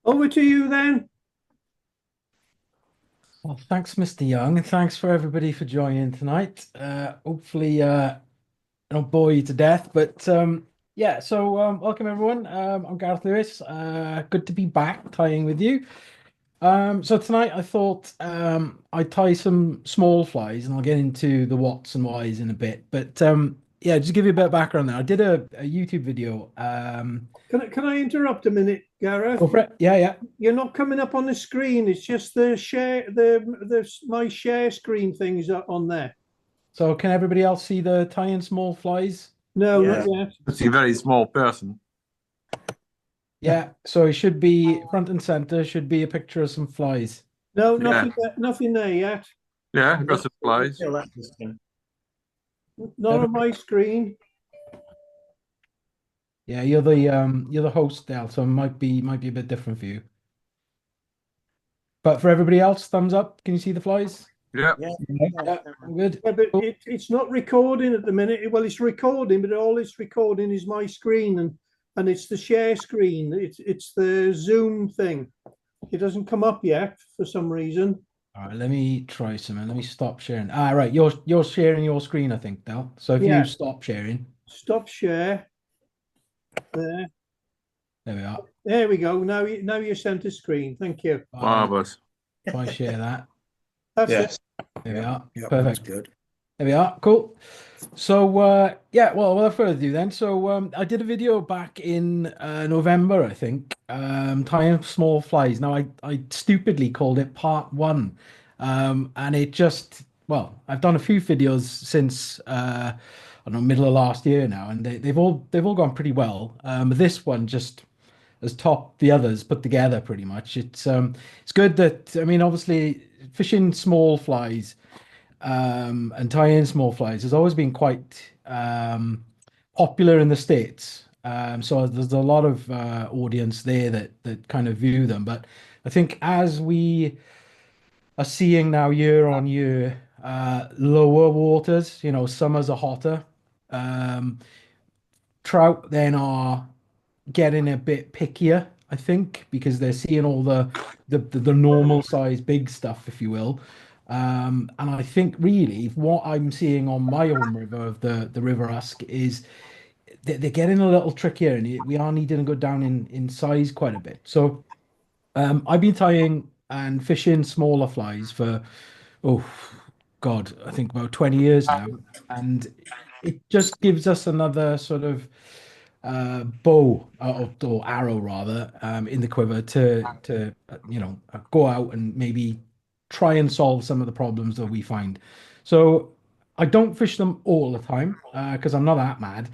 Over to you then. Well, thanks, Mr. Young, and thanks for everybody for joining tonight. Hopefully, I don't bore you to death, but yeah. So, welcome everyone. I'm Gareth Lewis. Good to be back tying with you. So tonight I thought I'd tie some small flies, and I'll get into the whats and whys in a bit. But yeah, just to give you a bit of background there. I did a YouTube video. Can I interrupt a minute, Go Gareth? for it. Yeah, yeah. You're not coming up on the screen. It's just the share the my share screen things are on there. So, can everybody else see the tying small flies? No, not Yeah, yet. it's a very small person. Yeah, so it should be front and center, should be a picture of some flies. No, Yeah, nothing there yet. yeah, got some flies. Feel that distance. Not on my screen. Yeah, you're the host, Del, so it might be a bit different for you. But for everybody else, thumbs up. Can you see the flies? Yeah, Yeah, Yeah, yeah, yeah, good. Yeah, but Cool. it's not recording at the minute. Well, it's recording, but all it's recording is my screen and it's the share screen. It's the Zoom thing. It doesn't come up yet for some reason. All right, let me try something. Let me stop sharing. Ah, right, you're sharing your screen, I think, Del. So if you Yeah, stop sharing, stop share there. there we are. There we go. Now you center screen. Thank you. marvelous. If I share that, That's it. yes. there we are. Yeah, that's Perfect. good. There we are. Cool. So yeah, well, without further ado then. So I did a video back in November, I think, tying small flies. Now I stupidly called it part one. And it just well, I've done a few videos since I don't know, middle of last year now, and they've all gone pretty well. This one just has topped the others put together pretty much. It's good that I mean obviously fishing small flies and tie-in small flies has always been quite popular in the States. So there's a lot of audience there that kind of view them. But I think as we are seeing now year on year, lower waters, summers are hotter. Um, Trout then are getting a bit pickier, I think, because they're seeing all the normal size big stuff, if you will. And I think really what I'm seeing on my own river of the River Usk is they're getting a little trickier, and we are needing to go down in size quite a bit. So I've been tying and fishing smaller flies for oh God, I think about 20 years now, and it just gives us another sort of bow or arrow rather in the quiver to go out and maybe try and solve some of the problems that we find. So I don't fish them all the time because I'm not that mad.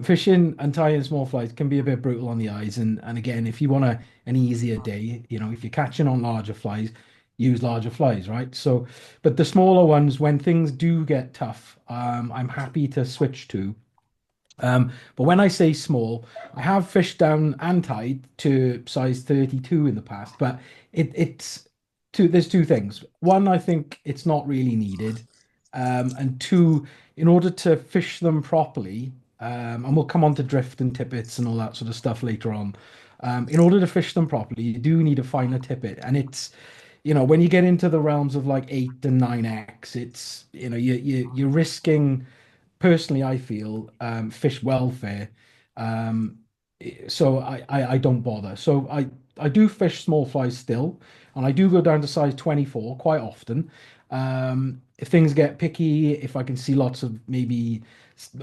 Fishing and tying small flies can be a bit brutal on the eyes, and again, if you want an easier day, if you're catching on larger flies, use larger flies, right? So, but the smaller ones, when things do get tough, I'm happy to switch to. But when I say small, I have fished down and tied to size 32 in the past, but it's there's two things. One, I think it's not really needed. And two, in order to fish them properly, and we'll come on to drift and tippets and all that sort of stuff later on. In order to fish them properly, you do need a finer tippet. And when you get into the realms of like 8 and 9x, it's, you're risking personally, I feel fish welfare. Um, so I don't bother. So I do fish small flies still, and I do go down to size 24 quite often. If things get picky, if I can see lots of maybe,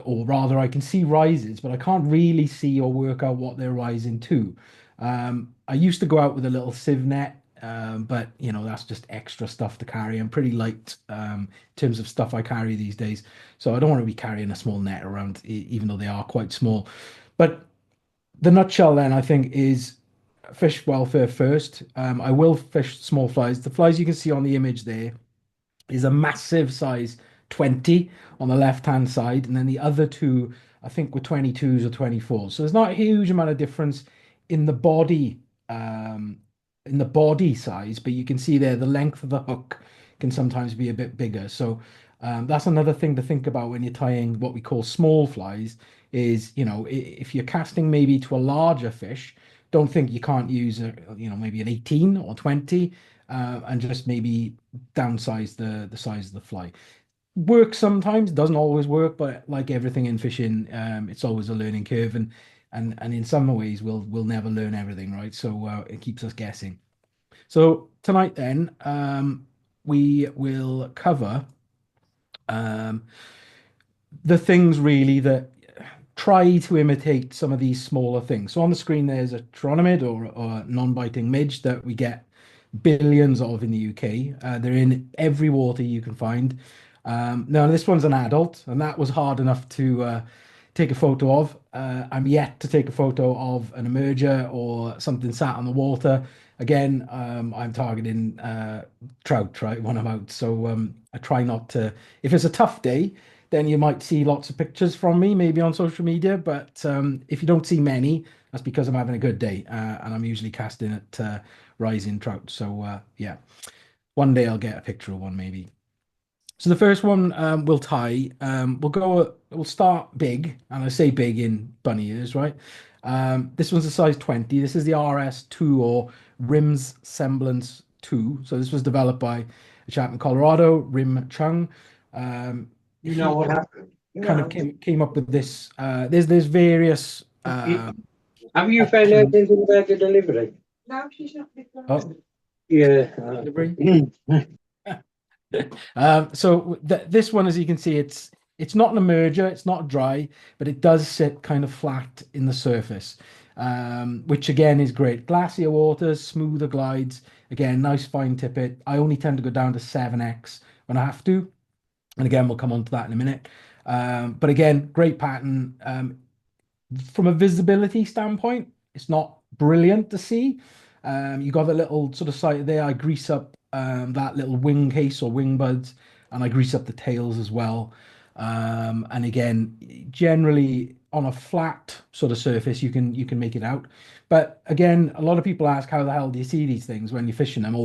or rather, I can see rises, but I can't really see or work out what they're rising to. I used to go out with a little sieve net, but that's just extra stuff to carry. I'm pretty light in terms of stuff I carry these days. So I don't want to be carrying a small net around, even though they are quite small. But the nutshell then, I think, is fish welfare first. I will fish small flies. The flies you can see on the image there is a massive size 20 on the left-hand side, and then the other two, I think, were 22s or 24s. So there's not a huge amount of difference in the body, um, in the body size, but you can see there the length of the hook can sometimes be a bit bigger. So that's another thing to think about when you're tying what we call small flies is, if you're casting maybe to a larger fish, don't think you can't use maybe an 18 or 20, and just maybe downsize the size of the fly. Works sometimes, doesn't always work, but like everything in fishing, it's always a learning curve, and in some ways we'll never learn everything, right? So it keeps us guessing. So tonight then, we will cover um, the things really that try to imitate some of these smaller things. So on the screen, there's a chironomid or non-biting midge that we get billions of in the UK. They're in every water you can find. Now, this one's an adult, and that was hard enough to take a photo of. I'm yet to take a photo of an emerger or something sat on the water. Again, I'm targeting trout, right, when I'm out. So I try not to. If it's a tough day, then you might see lots of pictures from me, maybe on social media. But if you don't see many, that's because I'm having a good day, and I'm usually casting at rising trout. So yeah, one day I'll get a picture of one maybe. So the first one we'll tie. We'll start big, and I say big in bunny ears, right? This one's a size 20. This is the RS2 or Rim's Semblance 2. So this was developed by a chap in Colorado, Rim Chung. You know what happened? Kind of came up with this. There's various. Have you found out anything about the delivery? No, she's not big. Oh, Yeah. delivery. So this one, as you can see, it's not an emerger, it's not dry, but it does sit kind of flat in the surface, which again is great. Glacier waters, smoother glides. Again, nice fine tippet. I only tend to go down to 7x when I have to. And again, we'll come on to that in a minute. But again, great pattern. From a visibility standpoint, it's not brilliant to see. You got a little sort of sight there. I grease up that little wing case or wing buds, and I grease up the tails as well. And again, generally on a flat sort of surface, you can make it out. But again, a lot of people ask, how the hell do you see these things when you're fishing them,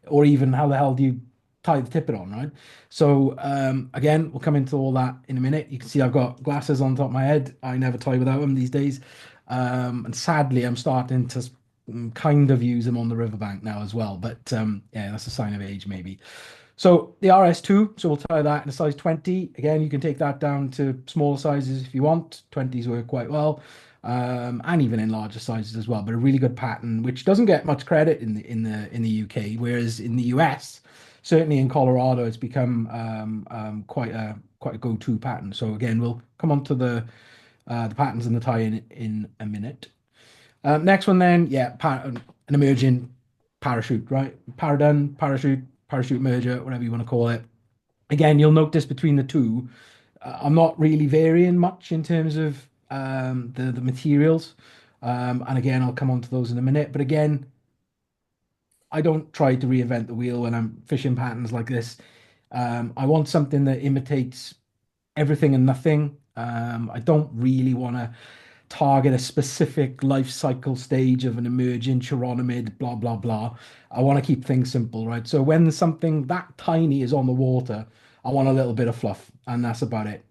or even how the hell do you tie the tippet on, right? So again, we'll come into all that in a minute. You can see I've got glasses on top of my head. I never tie without them these days. And sadly, I'm starting to kind of use them on the riverbank now as well. But yeah, that's a sign of age maybe. So the RS2, so we'll tie that in a size 20. Again, you can take that down to smaller sizes if you want. 20s work quite well. And even in larger sizes as well. But a really good pattern, which doesn't get much credit in the UK, whereas in the US, certainly in Colorado, it's become quite a go-to pattern. So again, we'll come on to the patterns and the tie in a minute. Next one then, yeah, an emerging parachute, right? Paradun, parachute merger, whatever you want to call it. Again, you'll notice between the two, I'm not really varying much in terms of the materials. And again, I'll come on to those in a minute. But again, I don't try to reinvent the wheel when I'm fishing patterns like this. I want something that imitates everything and nothing. I don't really want to target a specific life cycle stage of an emerging chironomid, blah, blah, blah. I want to keep things simple, right? So when something that tiny is on the water, I want a little bit of fluff, and that's about it.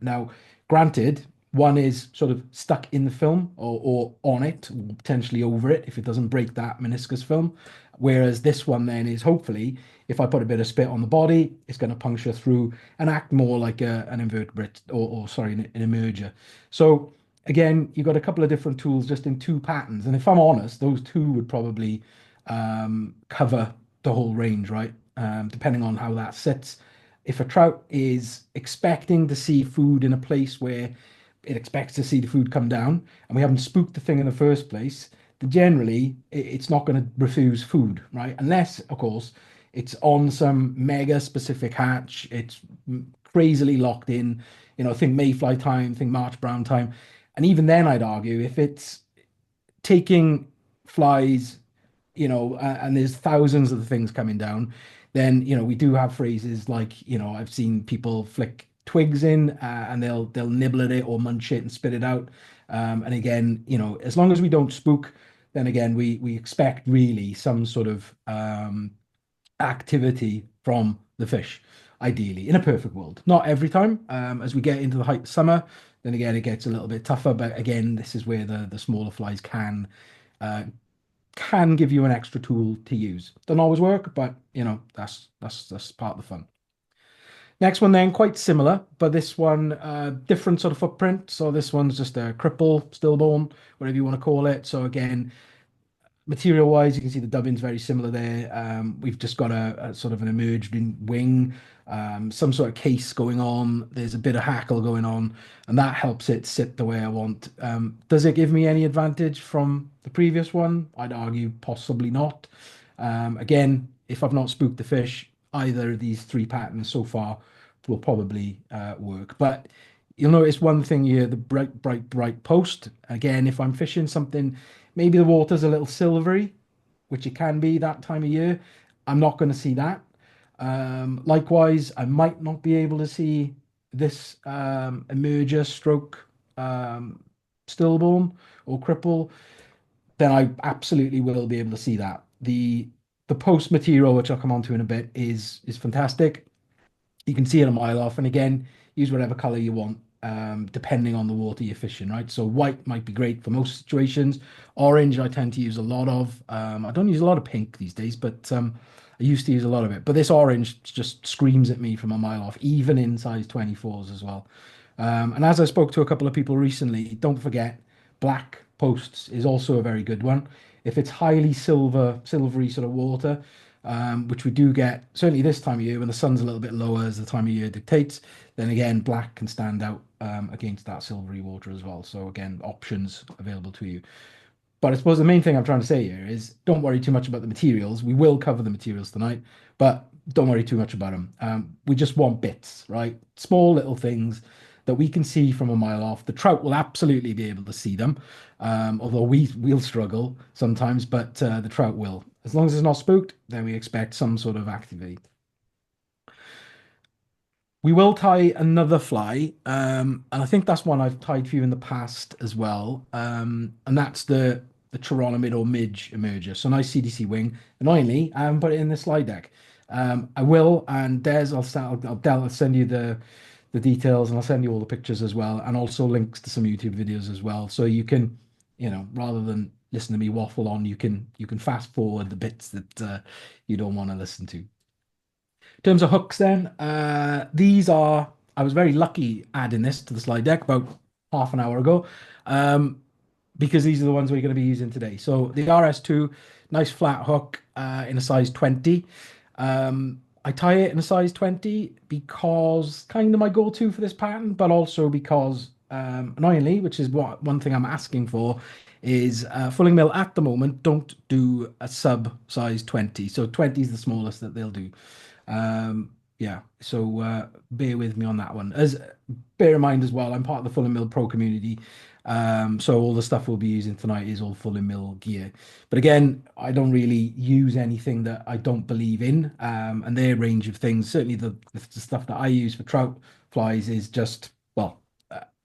Now, granted, one is sort of stuck in the film or on it, or potentially over it if it doesn't break that meniscus film. Whereas this one then is hopefully, if I put a bit of spit on the body, it's going to puncture through and act more like an invertebrate or sorry, an emerger. So again, you've got a couple of different tools just in two patterns. And if I'm honest, those two would probably cover the whole range, right? Depending on how that sits. If a trout is expecting to see food in a place where it expects to see the food come down and we haven't spooked the thing in the first place, then generally it's not going to refuse food, right? Unless, of course, it's on some mega specific hatch, it's crazily locked in, think mayfly time, think March brown time. And even then, I'd argue if it's taking flies, and there's thousands of the things coming down, then, we do have phrases like, I've seen people flick twigs in and they'll nibble at it or munch it and spit it out. And again, as long as we don't spook, then again, we expect really some sort of activity from the fish, ideally, in a perfect world. Not every time. As we get into the height of summer, then again, it gets a little bit tougher. But again, this is where the smaller flies can can give you an extra tool to use. Doesn't always work, but that's part of the fun. Next one then, quite similar, but this one different sort of footprint. So this one's just a Cripple, Stillborn, whatever you want to call it. So again, material wise, you can see the dubbing's very similar there. We've just got a sort of an emerged wing, some sort of case going on. There's a bit of hackle going on, and that helps it sit the way I want. Does it give me any advantage from the previous one? I'd argue possibly not. Again, if I've not spooked the fish, either of these three patterns so far will probably work. But you'll notice one thing here, the bright, bright, bright post. Again, if I'm fishing something, maybe the water's a little silvery, which it can be that time of year, I'm not going to see that. Likewise, I might not be able to see this emerger stroke Stillborn or Cripple. Then I absolutely will be able to see that. The post material, which I'll come on to in a bit, is fantastic. You can see it a mile off, and again, use whatever color you want, depending on the water you're fishing, right? So white might be great for most situations. Orange, I tend to use a lot of. I don't use a lot of pink these days, but I used to use a lot of it. But this orange just screams at me from a mile off, even in size 24s as well. And as I spoke to a couple of people recently, don't forget, black posts is also a very good one. If it's highly silvery sort of water, which we do get certainly this time of year when the sun's a little bit lower as the time of year dictates, then again, black can stand out against that silvery water as well. So again, options available to you. But I suppose the main thing I'm trying to say here is don't worry too much about the materials. We will cover the materials tonight, but don't worry too much about them. We just want bits, right? Small little things that we can see from a mile off. The trout will absolutely be able to see them, although we'll struggle sometimes, but the trout will. As long as it's not spooked, then we expect some sort of activity. We will tie another fly, and I think that's one I've tied for you in the past as well, and that's the chironomid or midge emerger. So nice CDC wing. Annoyingly, I haven't put it in the slide deck. I will, and Des, I'll send you the details, and I'll send you all the pictures as well, and also links to some YouTube videos as well. So you can, rather than listen to me waffle on, you can fast forward the bits that you don't want to listen to. In terms of hooks then, I was very lucky adding this to the slide deck about half an hour ago, because these are the ones we're going to be using today. So the RS2, nice flat hook in a size 20. I tie it in a size 20 because kind of my go-to for this pattern, but also because, annoyingly, which is one thing I'm asking for, is Fulling Mill at the moment don't do a sub size 20. So 20 is the smallest that they'll do. Yeah, so bear with me on that one. Bear in mind as well, I'm part of the Fulling Mill Pro community. So all the stuff we'll be using tonight is all Fulling Mill gear. But again, I don't really use anything that I don't believe in. And their range of things, certainly the stuff that I use for trout flies is just, well,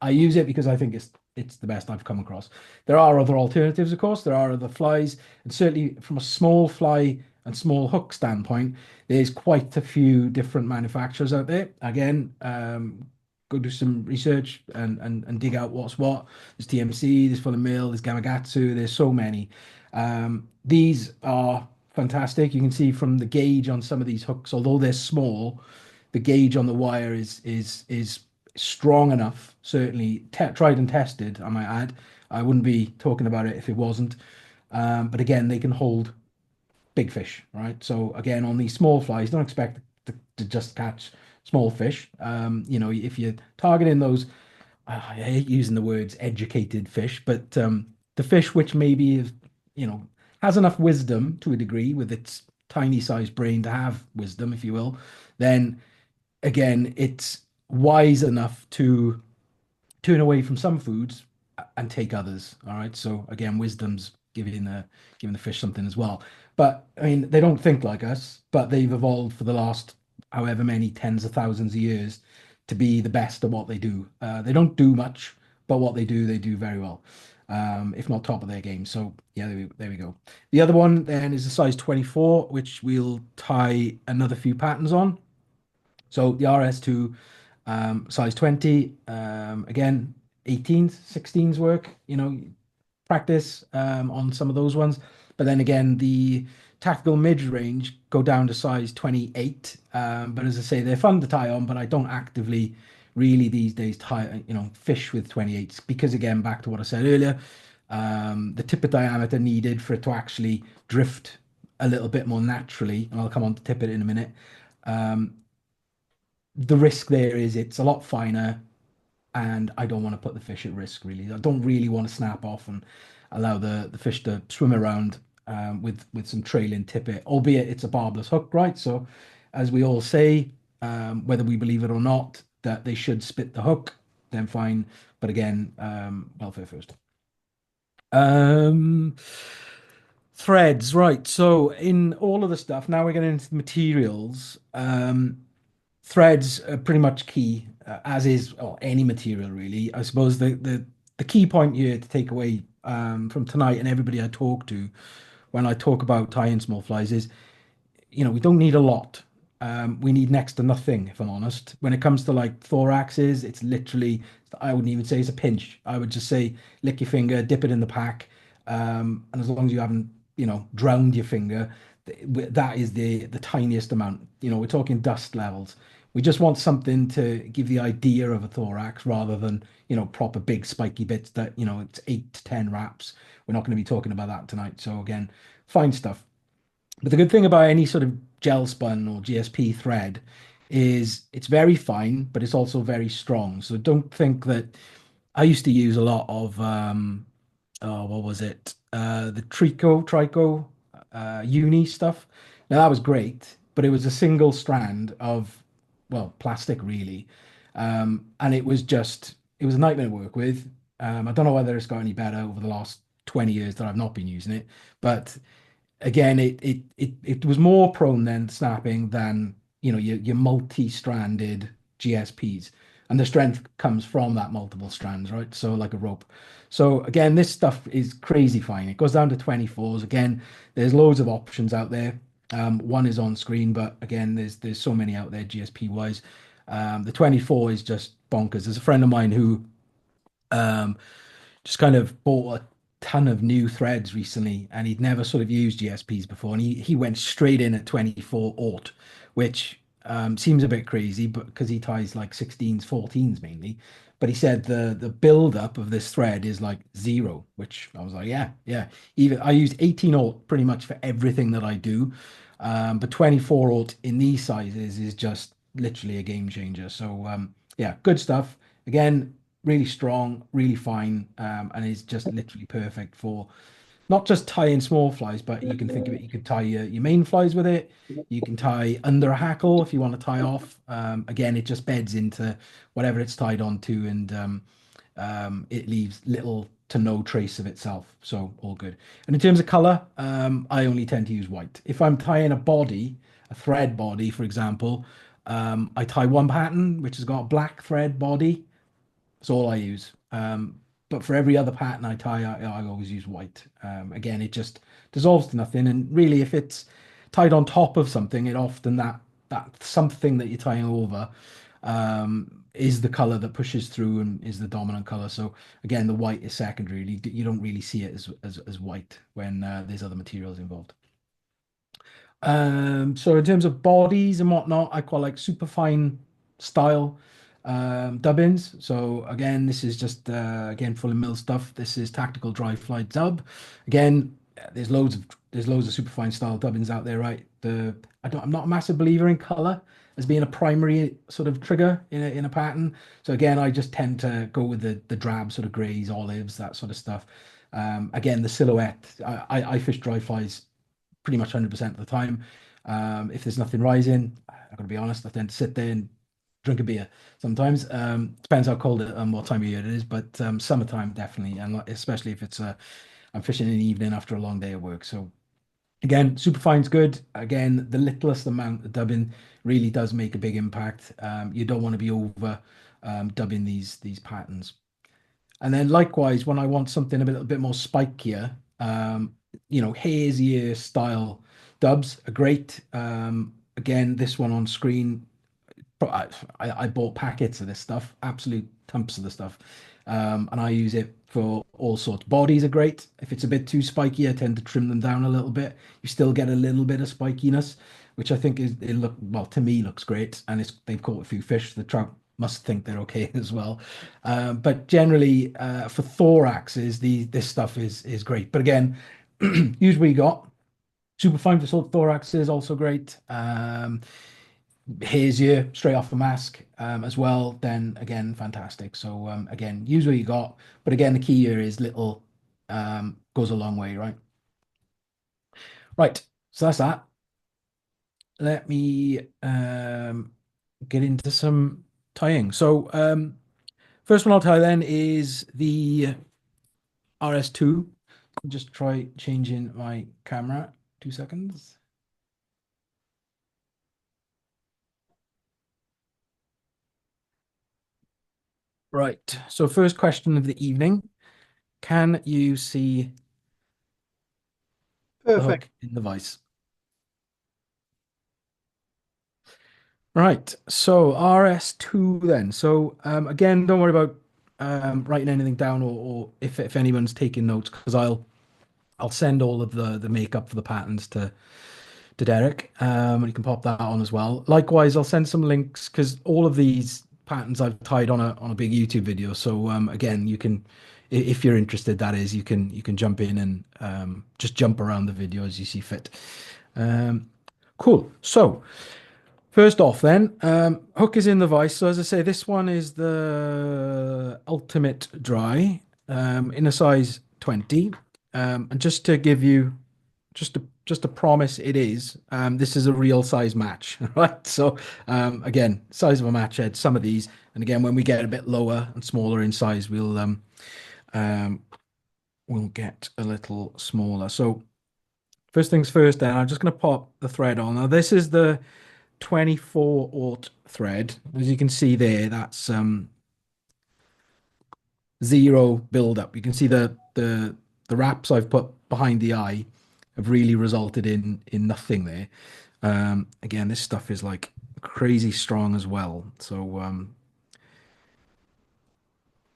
I use it because I think it's the best I've come across. There are other alternatives, of course. There are other flies, and certainly from a small fly and small hook standpoint, there's quite a few different manufacturers out there. Again, go do some research and dig out what's what. There's TMC, there's Fulling Mill, there's Gamakatsu, there's so many. These are fantastic. You can see from the gauge on some of these hooks, although they're small, the gauge on the wire is strong enough, certainly tried and tested, I might add. I wouldn't be talking about it if it wasn't. But again, they can hold big fish, right? So again, on these small flies, don't expect to just catch small fish. If you're targeting those, I hate using the words educated fish, but the fish which maybe is, has enough wisdom to a degree with its tiny sized brain to have wisdom, if you will, then again, it's wise enough to turn away from some foods and take others. All right. So again, wisdom's giving the fish something as well. But I mean, they don't think like us, but they've evolved for the last however many tens of thousands of years to be the best at what they do. They don't do much, but what they do very well, if not top of their game. So yeah, there we go. The other one then is a size 24, which we'll tie another few patterns on. So the RS2 size 20, again, 18s, 16s work. practice on some of those ones. But then again, the tactical midge range go down to size 28. But as I say, they're fun to tie on, but I don't actively really these days fish with 28s because again, back to what I said earlier, the tippet diameter needed for it to actually drift a little bit more naturally, and I'll come on to tippet in a minute. The risk there is it's a lot finer, and I don't want to put the fish at risk really. I don't really want to snap off and allow the fish to swim around with some trailing tippet, albeit it's a barbless hook, right? So as we all say, whether we believe it or not, that they should spit the hook, then fine. But again, welfare first. Threads, right? So in all of the stuff, now we're getting into the materials. Threads are pretty much key, as is any material really. I suppose the key point here to take away from tonight and everybody I talk to when I talk about tying small flies is, we don't need a lot. We need next to nothing, if I'm honest. When it comes to like thoraxes, it's literally, I wouldn't even say it's a pinch. I would just say lick your finger, dip it in the pack, and as long as you haven't, drowned your finger, that is the tiniest amount. We're talking dust levels. We just want something to give the idea of a thorax rather than, proper big spiky bits that, it's 8 to 10 wraps. We're not going to be talking about that tonight. So again, fine stuff. But the good thing about any sort of gel spun or GSP thread is it's very fine, but it's also very strong. So don't think that I used to use a lot of what was it? The Trico uni stuff. Now that was great, but it was a single strand of, well, plastic really. And it was a nightmare to work with. I don't know whether it's got any better over the last 20 years that I've not been using it, but again, it was more prone then to snapping than your multi-stranded GSPs, and the strength comes from that multiple strands, right? So like a rope. So again, this stuff is crazy fine. It goes down to 24s. Again, there's loads of options out there. One is on screen, but again, there's so many out there GSP wise. The 24 is just bonkers. There's a friend of mine who just kind of bought a ton of new threads recently, and he'd never sort of used GSPs before, and he went straight in at 24 aught, which seems a bit crazy, but because he ties like 16s, 14s mainly. But he said the build up of this thread is like 0, which I was like, yeah. Even I use 18 aught pretty much for everything that I do, but 24 aught in these sizes is just literally a game changer. So yeah, good stuff. Again, really strong, really fine, and is just literally perfect for not just tying small flies, but you can think of it, you could tie your main flies with it. You can tie under a hackle if you want to tie off. Again, it just beds into whatever it's tied onto, and it leaves little to no trace of itself. So all good. And in terms of color, I only tend to use white. If I'm tying a thread body, for example, I tie one pattern, which has got a black thread body. That's all I use. But for every other pattern I tie, I always use white. Again, it just dissolves to nothing. And really, if it's tied on top of something, it often that something that you're tying over is the color that pushes through and is the dominant color. So again, the white is secondary. You don't really see it as white when there's other materials involved. So in terms of bodies and whatnot, I quite like super fine style dubbins. So again, this is just again full of mill stuff. This is tactical dry fly dub. Again, there's loads of super fine style dubbins out there, right? I'm not a massive believer in color as being a primary sort of trigger in a pattern. So again, I just tend to go with the drab sort of grays, olives, that sort of stuff. Again, the silhouette. I fish dry flies pretty much 100% of the time. If there's nothing rising, I'm gonna be honest, I tend to sit there and drink a beer sometimes. Depends how cold and what time of year it is, but summertime definitely, and especially if it's I'm fishing in the evening after a long day of work. So again, superfine's good. Again, the littlest amount of dubbing really does make a big impact. You don't want to be over dubbing these patterns. And then likewise, when I want something a little bit more spikier, hazier style dubs are great. Again, this one on screen, I bought packets of this stuff, absolute tumps of the stuff, and I use it for all sorts. Bodies are great. If it's a bit too spiky, I tend to trim them down a little bit. You still get a little bit of spikiness, which I think well, to me looks great. And they've caught a few fish. The trout must think they're okay as well. But generally, for thoraxes, this stuff is great. But again, use what you got. Superfine for thoraxes also great. Here's your straight off the mask as well, then again, fantastic. So again, use what you got. But again, the key here is little goes a long way, right? Right, so that's that. Let me get into some tying. So first one I'll tie then is the RS2. Just try changing my camera. 2 seconds. Right, so first question of the evening. Can you see the Perfect. hook in the vise? Right, so RS2 then. So again, don't worry about writing anything down or if anyone's taking notes, because I'll send all of the makeup for the patterns to Derek. And you can pop that on as well. Likewise, I'll send some links because all of these patterns I've tied on a big YouTube video. So again, you can, if you're interested, that is, you can jump in and just jump around the video as you see fit. Cool. So first off then, hook is in the vise. So as I say, this one is the ultimate dry in a size 20. And just to give you just a promise, it is this is a real size match, right? So again, size of a match head, some of these, and again, when we get a bit lower and smaller in size, we'll get a little smaller. So first things first, then I'm just going to pop the thread on. Now this is the 24/0 thread. As you can see there, that's zero build-up. You can see the wraps I've put behind the eye have really resulted in nothing there. Again, this stuff is like crazy strong as well. So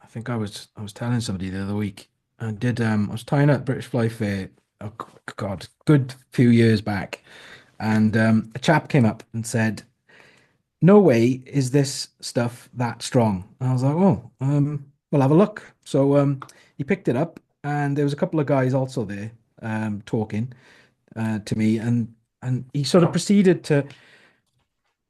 I think I was telling somebody the other week. I was tying up British Fly Fair. Oh God, good few years back, and a chap came up and said, "No way is this stuff that strong." And I was like, "Oh, we'll have a look." So he picked it up, and there was a couple of guys also there talking to me, and he sort of proceeded to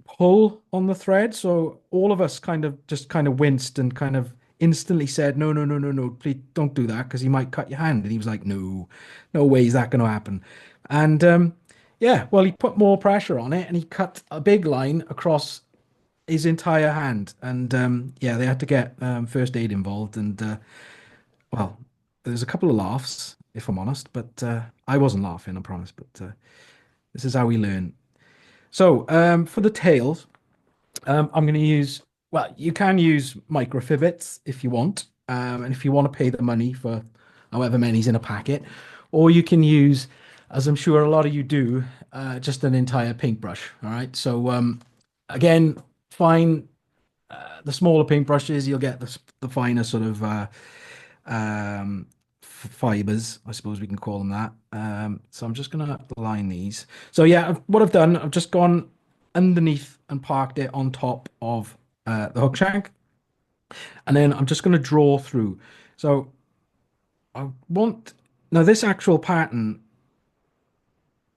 pull on the thread. So all of us kind of winced and kind of instantly said, "No, no, no, no, no, please don't do that because he might cut your hand." And he was like, "No, no way is that going to happen." And yeah, well, he put more pressure on it and he cut a big line across his entire hand. And yeah, they had to get first aid involved. And well, there's a couple of laughs, if I'm honest, but I wasn't laughing, I promise. But this is how we learn. So for the tails, I'm going to use, well, you can use microfivets if you want. And if you want to pay the money for however many's in a packet, or you can use, as I'm sure a lot of you do, just an entire paintbrush. All right. So again, fine. The smaller paintbrushes, you'll get the finer sort of fibers, I suppose we can call them that. So I'm just going to line these. So yeah, what I've done, I've just gone underneath and parked it on top of the hook shank. And then I'm just going to draw through. So I want, now this actual pattern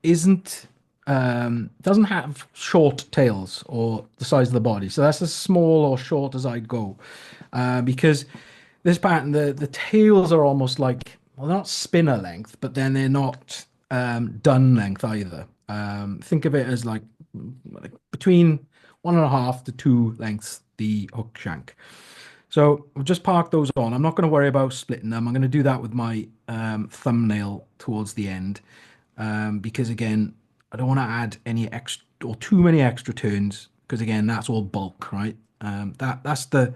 doesn't have short tails or the size of the body. So that's as small or short as I'd go. Because this pattern, the tails are almost like, well, they're not spinner length, but then they're not done length either. Think of it as like between 1.5 to 2 lengths, the hook shank. So I've just parked those on. I'm not going to worry about splitting them. I'm going to do that with my thumbnail towards the end. Because again, I don't want to add any extra or too many extra turns, because again, that's all bulk, right? That's the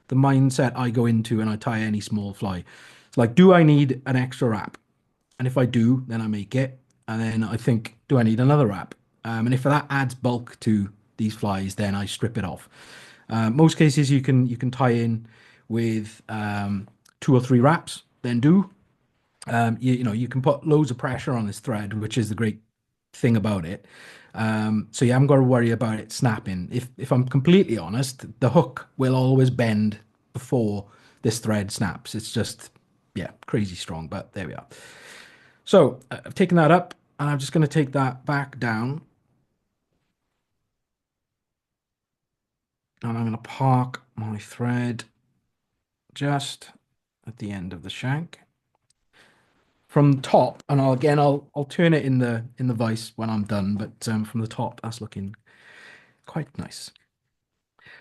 mindset I go into when I tie any small fly. It's like, do I need an extra wrap? And if I do, then I make it. And then I think, do I need another wrap? And if that adds bulk to these flies, then I strip it off. Most cases you can tie in with 2 or 3 wraps, then do. You know, you can put loads of pressure on this thread, which is the great thing about it. So you haven't got to worry about it snapping. If I'm completely honest, the hook will always bend before this thread snaps. It's just, yeah, crazy strong, but there we are. So I've taken that up and I'm just going to take that back down. And I'm going to park my thread just at the end of the shank. From the top, and I'll turn it in the vise when I'm done, but from the top, that's looking quite nice.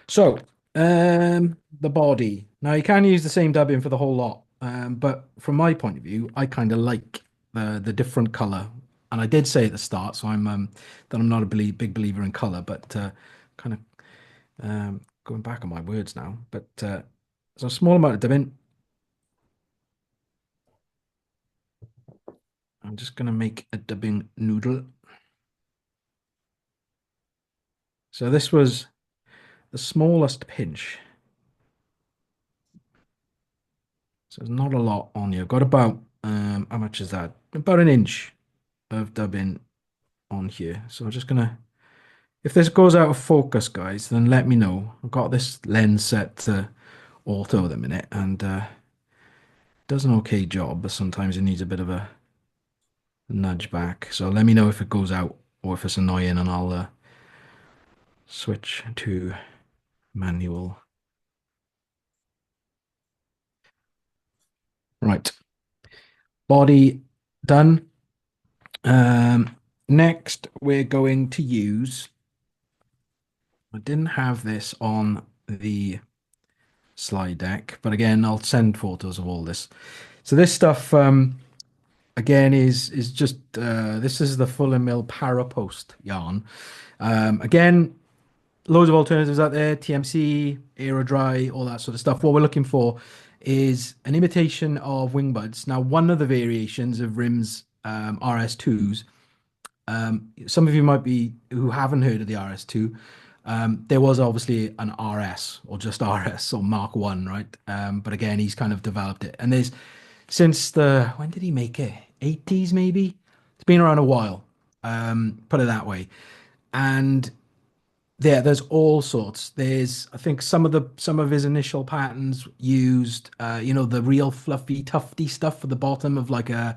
So, the body. Now you can use the same dubbing for the whole lot, but from my point of view, I kind of like the different color. And I did say at the start, so I'm that I'm not a big believer in color, but kind of going back on my words now. But so a small amount of dubbing. I'm just going to make a dubbing noodle. So this was the smallest pinch. So there's not a lot on you. I've got about, how much is that? About an inch of dubbing on here. So I'm just going to, if this goes out of focus, guys, then let me know. I've got this lens set to auto at the minute and does an okay job, but sometimes it needs a bit of a nudge back. So let me know if it goes out or if it's annoying and I'll switch to manual. Right. Body done. Next, we're going to use, I didn't have this on the slide deck, but again, I'll send photos of all this. So this stuff, again, is just, this is the Fuller Mill Parapost yarn. Again, loads of alternatives out there, TMC, Aerodry, all that sort of stuff. What we're looking for is an imitation of wing buds. Now, one of the variations of Rim's RS2s, some of you might be who haven't heard of the RS2. There was obviously an RS or just RS or Mark 1, right? But again, he's kind of developed it. And there's since when did he make it? 80s maybe? It's been around a while. Put it that way. And there's all sorts. There's, I think some of his initial patterns used, the real fluffy, tufty stuff for the bottom of like a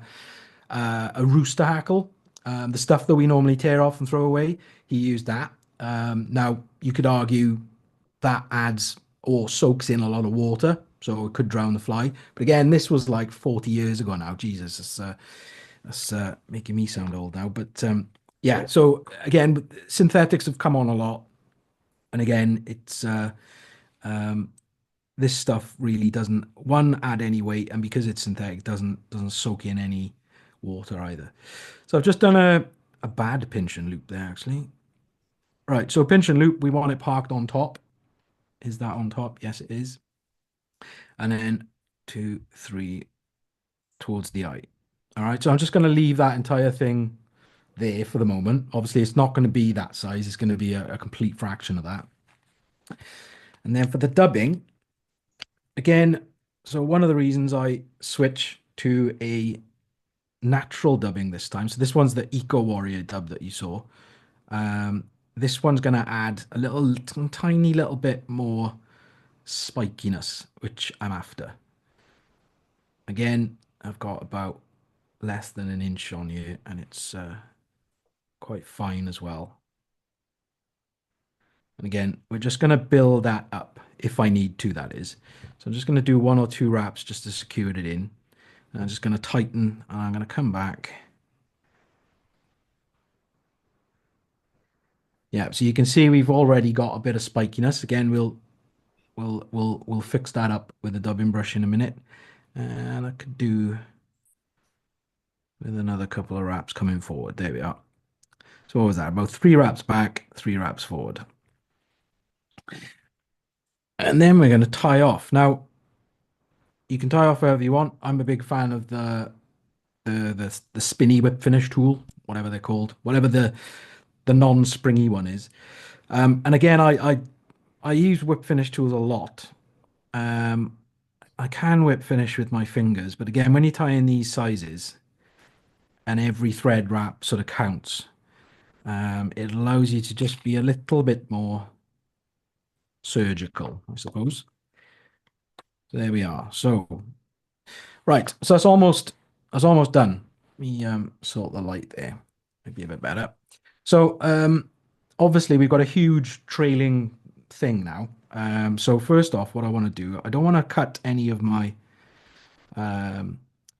rooster hackle, the stuff that we normally tear off and throw away. He used that. Now you could argue that adds or soaks in a lot of water, so it could drown the fly. But again, this was like 40 years ago now. Jesus, that's making me sound old now. But yeah, so again, synthetics have come on a lot. And again, it's this stuff really doesn't add any weight, and because it's synthetic, doesn't soak in any water either. So I've just done a bad pinch and loop there actually. Right, so pinch and loop, we want it parked on top. Is that on top? Yes, it is. And then 2, 3 towards the eye. All right, so I'm just going to leave that entire thing there for the moment. Obviously, it's not going to be that size. It's going to be a complete fraction of that. And then for the dubbing, again, so one of the reasons I switch to a natural dubbing this time. So this one's the Eco Warrior dub that you saw. This one's going to add a tiny little bit more spikiness, which I'm after. Again, I've got about less than an inch on here, and it's quite fine as well. And again, we're just going to build that up if I need to, that is. So I'm just going to do 1 or 2 wraps just to secure it in. And I'm just going to tighten, and I'm going to come back. Yeah, so you can see we've already got a bit of spikiness. Again, we'll fix that up with a dubbing brush in a minute. And I could do with another couple of wraps coming forward. There we are. So what was that? About 3 wraps back, 3 wraps forward. And then we're going to tie off. Now, you can tie off however you want. I'm a big fan of the spinny whip finish tool, whatever they're called, whatever the non-springy one is. And again, I use whip finish tools a lot. I I can whip finish with my fingers, but again, when you tie in these sizes and every thread wrap sort of counts, it allows you to just be a little bit more surgical, I suppose. So there we are. So right, so that's almost done. Let me sort the light there. Maybe a bit better. So obviously we've got a huge trailing thing now. So first off, what I want to do, I don't want to cut any of my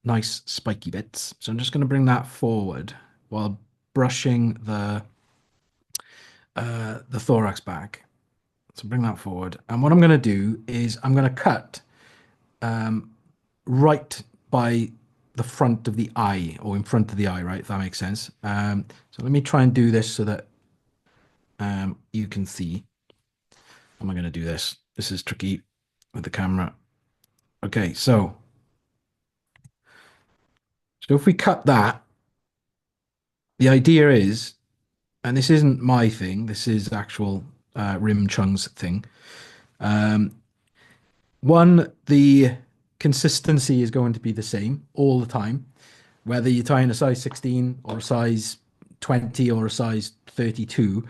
nice spiky bits. So I'm just going to bring that forward while brushing the thorax back. So bring that forward. And what I'm going to do is I'm going to cut right by the front of the eye, or in front of the eye, right? If that makes sense. So let me try and do this so that you can see. How am I going to do this? This is tricky with the camera. Okay, so if we cut that, the idea is, and this isn't my thing, this is actual Rim Chung's thing. One, the consistency is going to be the same all the time, whether you're tying a size 16 or a size 20 or a size 32.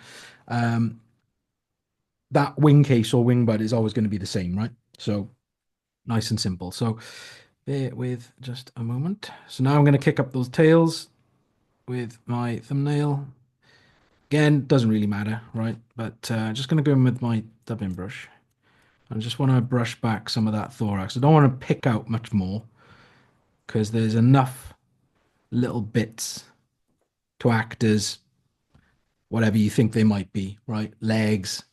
That wing case or wing bud is always going to be the same, right? So nice and simple. So bear with just a moment. So now I'm going to kick up those tails with my thumbnail. Again, doesn't really matter, right? But just going to go in with my dubbing brush. I just want to brush back some of that thorax. I don't want to pick out much more because there's enough little bits to act as whatever you think they might be, right? Legs,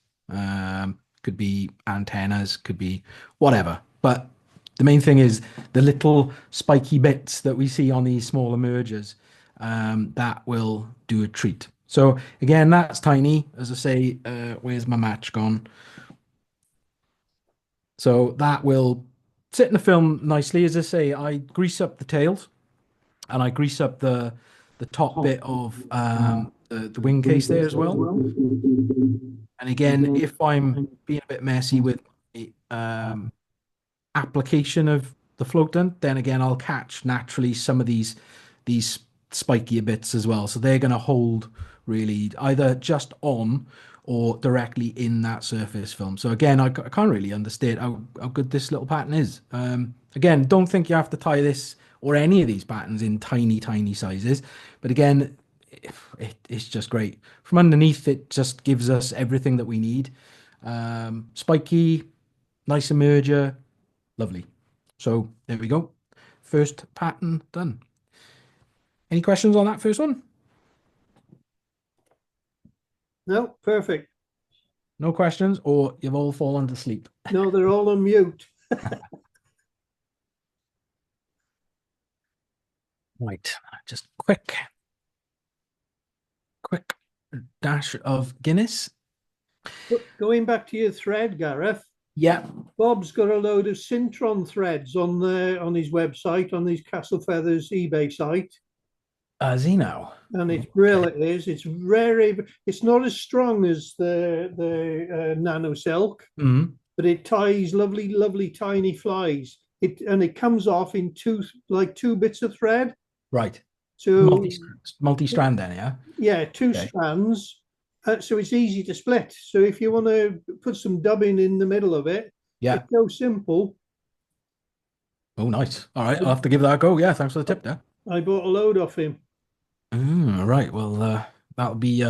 could be antennas, could be whatever. But the main thing is the little spiky bits that we see on these smaller mergers, that will do a treat. So again, that's tiny. As I say, where's my match gone? So that will sit in the film nicely. As I say, I grease up the tails and I grease up the top bit of the wing case there as well. And again, if I'm being a bit messy with the application of the floatant, then again, I'll catch naturally some of these spikier bits as well. So they're going to hold really either just on or directly in that surface film. So again, I can't really understate how good this little pattern is. Again, don't think you have to tie this or any of these patterns in tiny, tiny sizes. But again, it's just great. From underneath, it just gives us everything that we need. Spiky, nice emerger, lovely. So there we go. First pattern done. Any questions on that first one? No, perfect. No questions, or you've all fallen to sleep? No, they're all on mute. Right, just quick dash of Guinness. Going back to your thread, Gareth. Yeah. Bob's got a load of Syntron threads on his website, on his Castle Feathers eBay site. Zeno. And it's brilliant. Okay. It's very. It's not as strong as the nano silk, but it ties lovely tiny flies. It comes off in two bits of thread. Right. So multi-strand then, yeah. Yeah, two strands. So it's easy to split. So if you want to put some dubbing in the middle of it, yeah, it's so simple. Oh, nice. All right, I'll have to give that a go. Yeah, thanks for the tip there. I bought a load off him. Right. Well, I'll be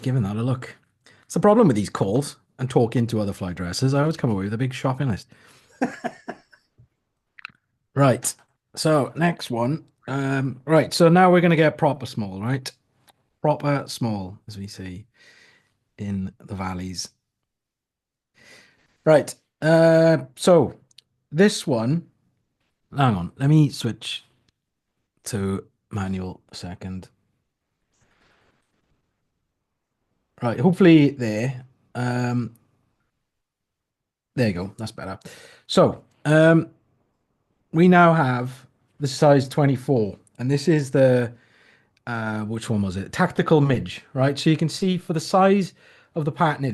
giving that a look. It's the problem with these calls and talking to other fly dressers. I always come away with a big shopping list. Right. So next one. Right. So now we're going to get proper small, right? Proper small, as we see in the valleys. Right. So this one, hang on, let me switch to manual a second. Right, hopefully there. There you go, that's better. So we now have the size 24, and this is the which one was it? Tactical midge, right? So you can see for the size of the pattern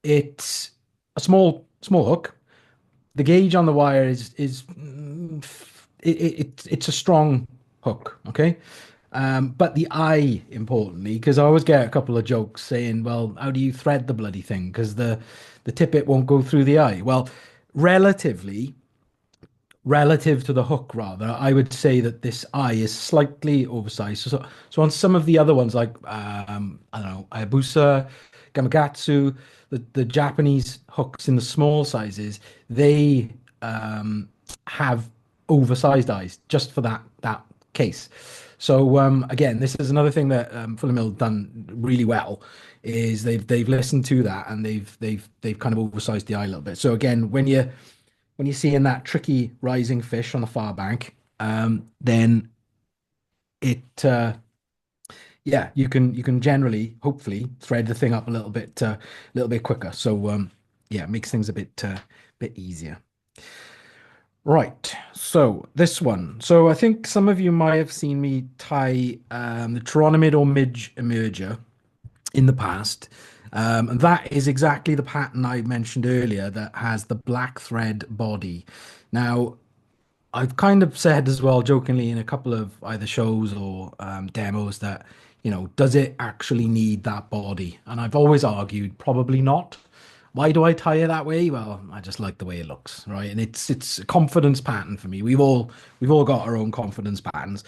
it's a small hook, the gauge on the wire it's a strong hook, okay? But the eye, importantly, because I always get a couple of jokes saying, "Well, how do you thread the bloody thing? Because the tippet won't go through the eye." Well, relatively, relative to the hook, rather, I would say that this eye is slightly oversized. So on some of the other ones, like I don't know, Hayabusa, Gamakatsu, the Japanese hooks in the small sizes, they have oversized eyes just for that case. So again, this is another thing that Fulham Mill done really well is they've listened to that and they've kind of oversized the eye a little bit. So again, when you're seeing that tricky rising fish on the far bank, then it yeah, you can generally hopefully thread the thing up a little bit quicker. So yeah, it makes things a bit easier. Right, so this one. So I think some of you might have seen me tie the Chironomid or midge emerger in the past. And that is exactly the pattern I mentioned earlier that has the black thread body. Now, I've kind of said as well, jokingly, in a couple of either shows or demos that, does it actually need that body? And I've always argued probably not. Why do I tie it that way? Well, I just like the way it looks, right? And it's a confidence pattern for me. We've all got our own confidence patterns,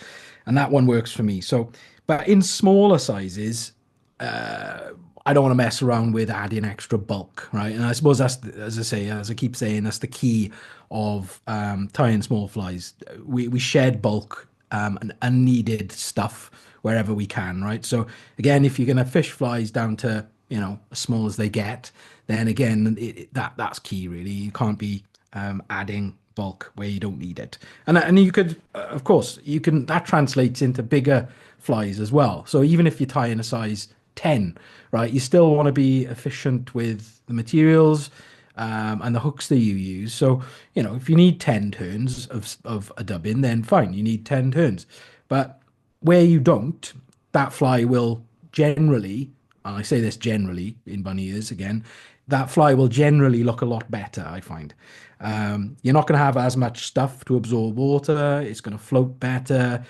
and that one works for me. So, but in smaller sizes, I don't want to mess around with adding extra bulk, right? And I suppose that's, as I say, as I keep saying, that's the key of tying small flies. We shed bulk and unneeded stuff wherever we can, right? So again, if you're going to fish flies down to as small as they get, then again that's key really. You can't be adding bulk where you don't need it, and you could of course you can that translates into bigger flies as well. So even if you tie in a size 10, right, you still want to be efficient with the materials and the hooks that you use. So, if you need 10 turns of a dubbing, then fine, you need 10 turns. But where you don't, that fly will generally, and I say this generally in bunny ears again, that fly will generally look a lot better, I find. You're not going to have as much stuff to absorb water. It's going to float better,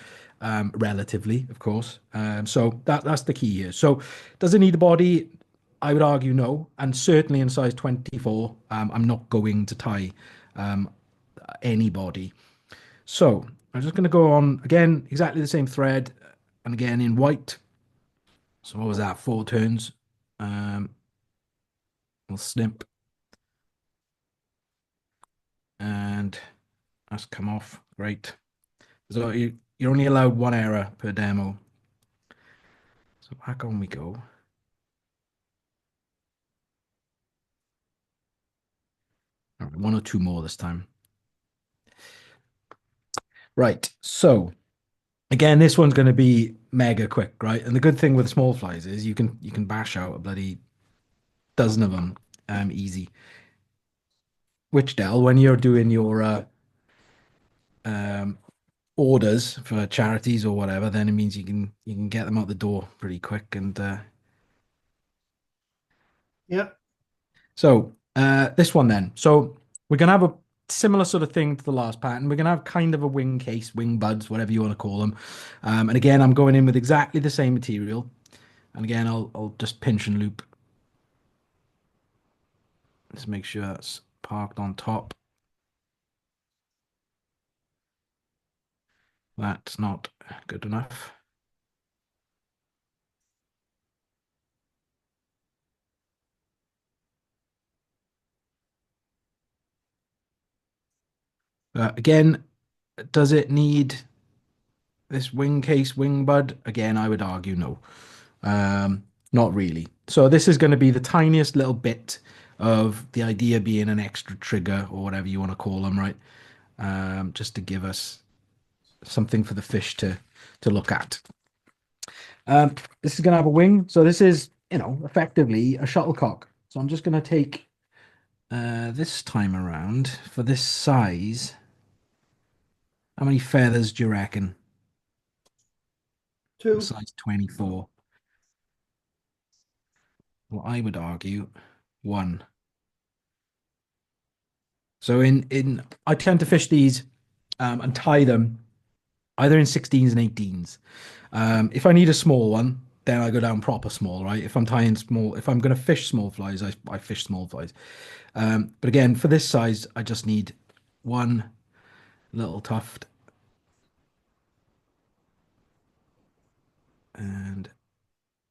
relatively, of course. So that's the key here. So does it need a body? I would argue no, and certainly in size 24, I'm not going to tie any body. So I'm just going to go on again, exactly the same thread, and again in white. So what was that? 4 turns. We'll snip, and that's come off. Great. So you're only allowed 1 error per demo. So back on we go. All right, 1 or 2 more this time. Right, so again, this one's going to be mega quick, right? And the good thing with small flies is you can bash out a bloody dozen of them easy. Which, Del, when you're doing your orders for charities or whatever, then it means you can get them out the door pretty quick. And Yeah. so this one then. So we're gonna have a similar sort of thing to the last pattern. We're gonna have kind of a wing case, wing buds, whatever you want to call them. And again, I'm going in with exactly the same material. And again, I'll just pinch and loop. Let's make sure that's parked on top. That's not good enough. Again, does it need this wing case, wing bud? Again, I would argue no. Not really. So this is going to be the tiniest little bit of the idea being an extra trigger or whatever you want to call them, right? Just to give us something for the fish to look at. This is going to have a wing. So this is, effectively a shuttlecock. So I'm just going to take this time around for this size. How many feathers do you reckon? 2. Size 24. Well, I would argue 1. So I tend to fish these and tie them either in 16s and 18s. If I need a small one, then I go down proper small, right? If I'm tying small, if I'm going to fish small flies, I fish small flies. But again, for this size, I just need one little tuft. And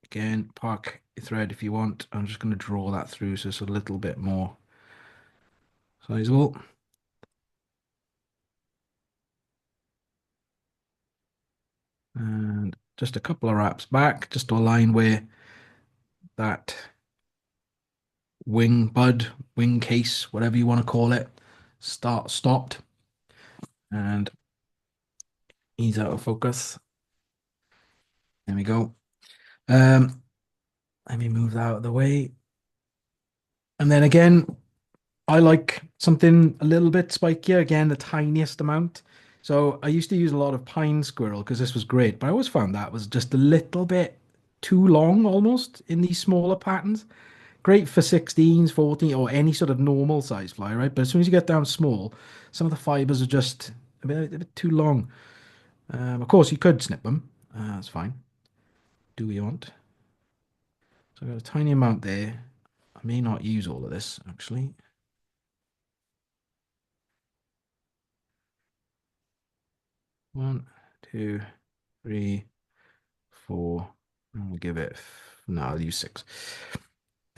again, park your thread if you want. I'm just going to draw that through so it's a little bit more sizable. And just a couple of wraps back, just to align where that wing bud, wing case, whatever you want to call it, stopped. And ease out of focus. There we go. Let me move that out of the way. And then again, I like something a little bit spikier, again, the tiniest amount. So I used to use a lot of pine squirrel because this was great, but I always found that was just a little bit too long almost in these smaller patterns. Great for 16s, 14, or any sort of normal size fly, right? But as soon as you get down small, some of the fibers are just a bit too long. Of course, you could snip them. That's fine. Do we want? So I've got a tiny amount there. I may not use all of this, actually. One, two, three, four. And we'll give it, no, I'll use 6.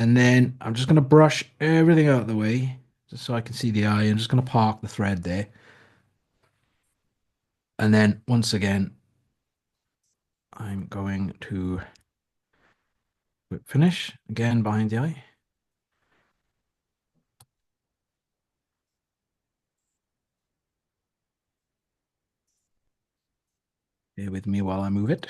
And then I'm just going to brush everything out of the way, just so I can see the eye. I'm just going to park the thread there. And then once again, I'm going to whip finish again behind the eye. Bear with me while I move it.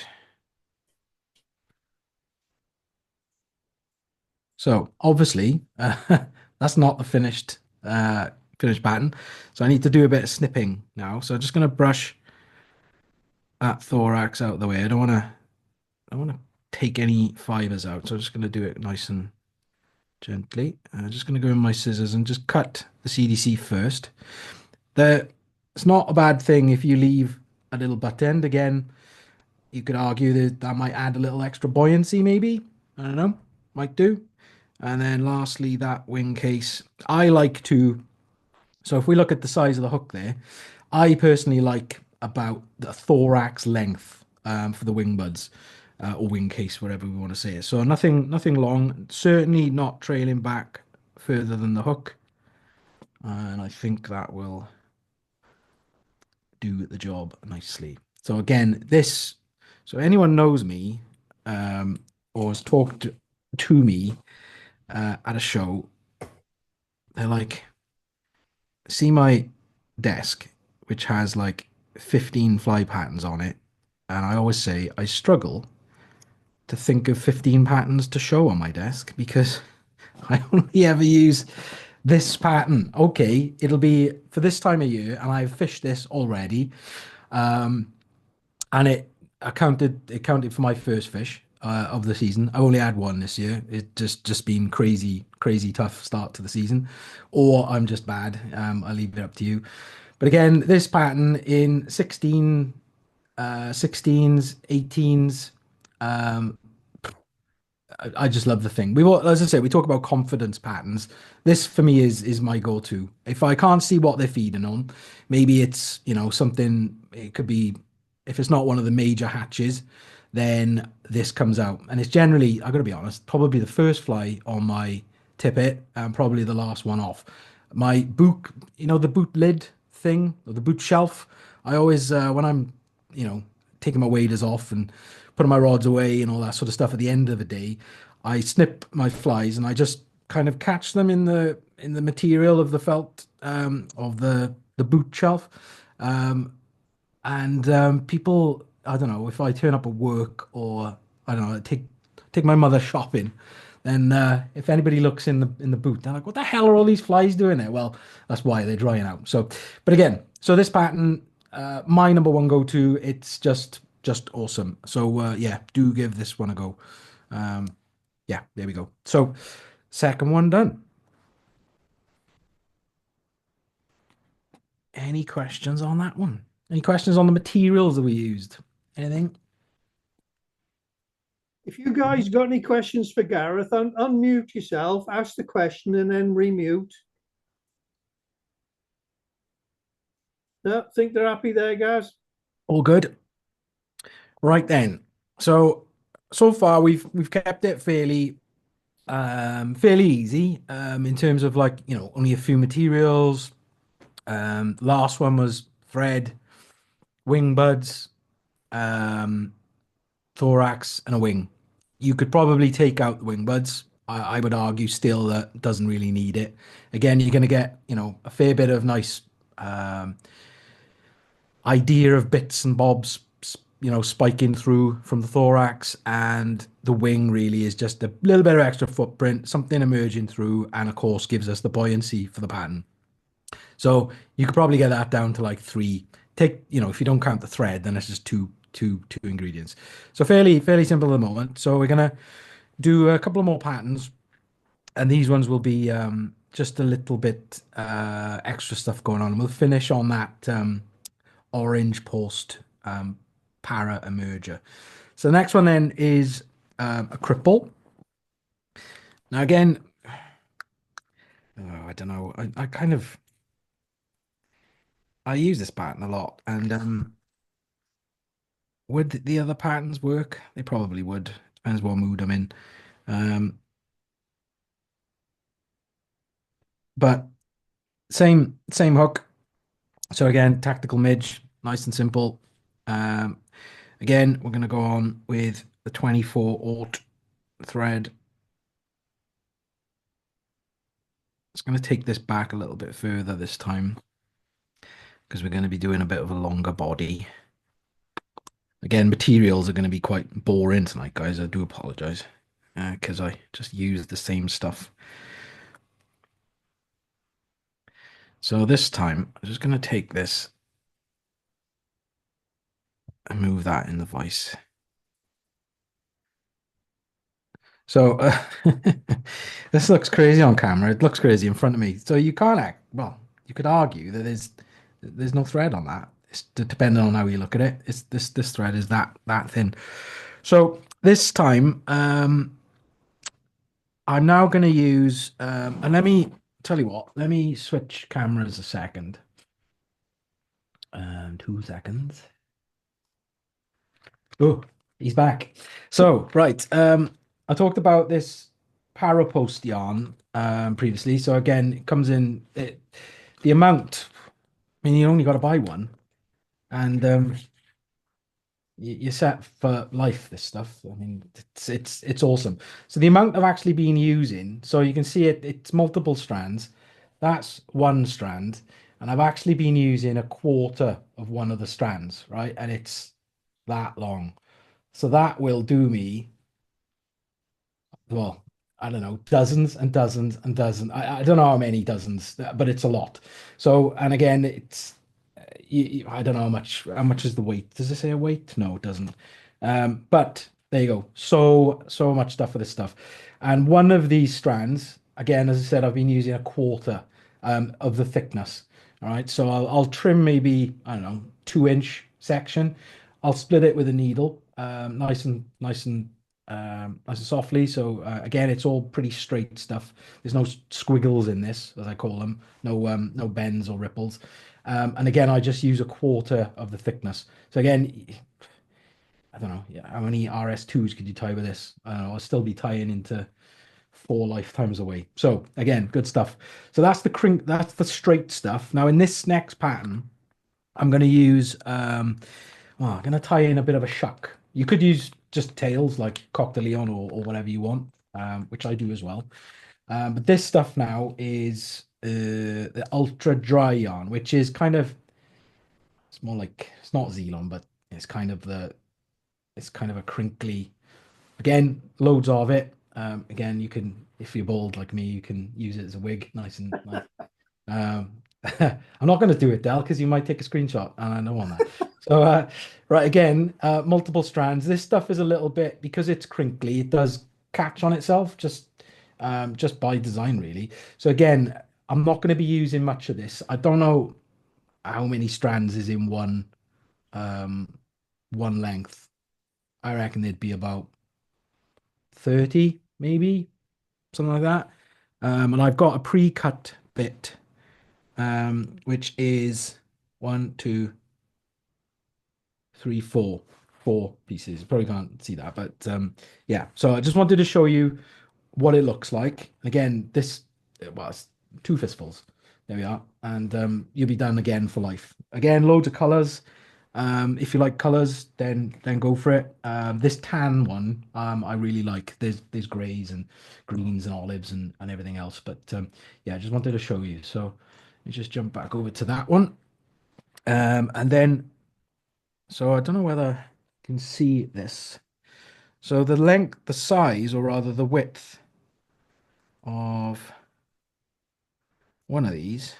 So obviously, that's not the finished pattern. So I need to do a bit of snipping now. So I'm just going to brush that thorax out of the way. I don't want to take any fibers out. So I'm just going to do it nice and gently. I'm just going to go in my scissors and just cut the CDC first. It's not a bad thing if you leave a little butt end. Again, you could argue that that might add a little extra buoyancy, maybe. I don't know. Might do. And then lastly, that wing case. I like to, so if we look at the size of the hook there, I personally like about the thorax length for the wing buds or wing case, whatever we want to say it. So nothing long, certainly not trailing back further than the hook. And I think that will do the job nicely. So again, so anyone knows me or has talked to me at a show, they're like, see my desk, which has like 15 fly patterns on it. And I always say I struggle to think of 15 patterns to show on my desk because I only ever use this pattern. Okay, it'll be for this time of year, and I've fished this already. And it counted for my first fish of the season. I only had one this year. It just been crazy tough start to the season, or I'm just bad. I'll leave it up to you. But again, this pattern in 16, 16s, 18s. I just love the thing. As I say, we talk about confidence patterns. This for me is my go-to. If I can't see what they're feeding on, maybe it's, something, it could be, if it's not one of the major hatches, then this comes out. And it's generally, I gotta be honest, probably the first fly on my tippet and probably the last one off. My boot, the boot lid thing, or the boot shelf, I always, when I'm, taking my waders off and putting my rods away and all that sort of stuff at the end of the day, I snip my flies and I just kind of catch them in the material of the felt of the boot shelf. People, I don't know, if I turn up at work or I don't know, take my mother shopping, then if anybody looks in the boot, they're like, "What the hell are all these flies doing there?" Well, that's why they're drying out. So, but again, so this pattern, my number one go-to. It's just awesome. So yeah, do give this one a go. Yeah, there we go. So second one done. any questions on that one? Any questions on the materials that we used? Anything? If you guys got any questions for Gareth, unmute yourself, ask the question, and then remute. No, think they're happy there, guys? All good. Right then. So far we've kept it fairly easy in terms of, like, you know, only a few materials. Last one was thread, wing buds, thorax, and a wing. You could probably take out the wing buds. I would argue still that doesn't really need it. Again, you're going to get, you know, a fair bit of nice idea of bits and bobs, you know, spiking through from the thorax, and the wing really is just a little bit of extra footprint, something emerging through, and of course gives us the buoyancy for the pattern. So you could probably get that down to like 3. Take, you know, if you don't count the thread, then it's just two ingredients. So fairly simple at the moment. So we're gonna do a couple of more patterns, and these ones will be just a little bit extra stuff going on. We'll finish on that orange post para emerger. So the next one then is a cripple. Now again, I don't know. I use this pattern a lot, and would the other patterns work? They probably would. Depends what mood I'm in. But same hook. So again, tactical midge, nice and simple. Again, we're going to go on with the 24/0 thread. It's going to take this back a little bit further this time, because we're going to be doing a bit of a longer body. Again, materials are going to be quite boring tonight, guys. I do apologize, because I just used the same stuff. So this time, I'm just going to take this and move that in the vise. So this looks crazy on camera. It looks crazy in front of me. So you can't act, well, you could argue that there's no thread on that. It's depending on how you look at it. It's this thread is that thin. So this time, I'm now going to use, and let me tell you what, let me switch cameras a second. 2 seconds. Oh, he's back. So, right. I talked about this parapost yarn previously. So again, it comes in the amount. I mean, you only got to buy one, and you're set for life. This stuff. I mean, it's awesome. So the amount I've actually been using. So you can see it. It's multiple strands. That's one strand, and I've actually been using a quarter of one of the strands, right? And it's that long. So that will do me, well, I don't know, dozens and dozens and dozens. I don't know how many dozens, but it's a lot. So, and again, it's, I don't know how much is the weight. Does it say a weight? No, it doesn't. But there you go. So much stuff for this stuff. And one of these strands, again, as I said, I've been using a quarter of the thickness. All right. So I'll trim maybe, I don't know, 2-inch section. I'll split it with a needle, nice and softly. So again, it's all pretty straight stuff. There's no squiggles in this, as I call them. No bends or ripples. And again, I just use a quarter of the thickness. So again, I don't know, how many RS2s could you tie with this? I don't know, I'll still be tying into 4 lifetimes away. So again, good stuff. So that's the straight stuff. Now in this next pattern, I'm going to use, I'm going to tie in a bit of a shuck. You could use just tails like Coq de Leon or whatever you want, which I do as well. But this stuff now is the ultra dry yarn, which is kind of, it's more like, it's not Zelon, but it's kind of a crinkly, again, loads of it. Again, you can, if you're bald like me, you can use it as a wig, nice and nice. I'm not going to do it, Del, because you might take a screenshot, and I don't want that. So, right, again, multiple strands. This stuff is a little bit, because it's crinkly, it does catch on itself just by design, really. So again, I'm not going to be using much of this. I don't know how many strands is in one length. I reckon there'd be about 30, maybe something like that. And I've got a pre-cut bit, which is 1, 2, 3, 4 pieces. Probably can't see that, but yeah. So I just wanted to show you what it looks like. Again, this, well, it's 2 fistfuls. There we are, and you'll be done again for life. Again, loads of colors. If you like colors, then go for it. This tan one, I really like. There's grays and greens and olives and everything else. But yeah, I just wanted to show you. So let me just jump back over to that one. And then, so I don't know whether you can see this. So the length, the size, or rather the width of one of these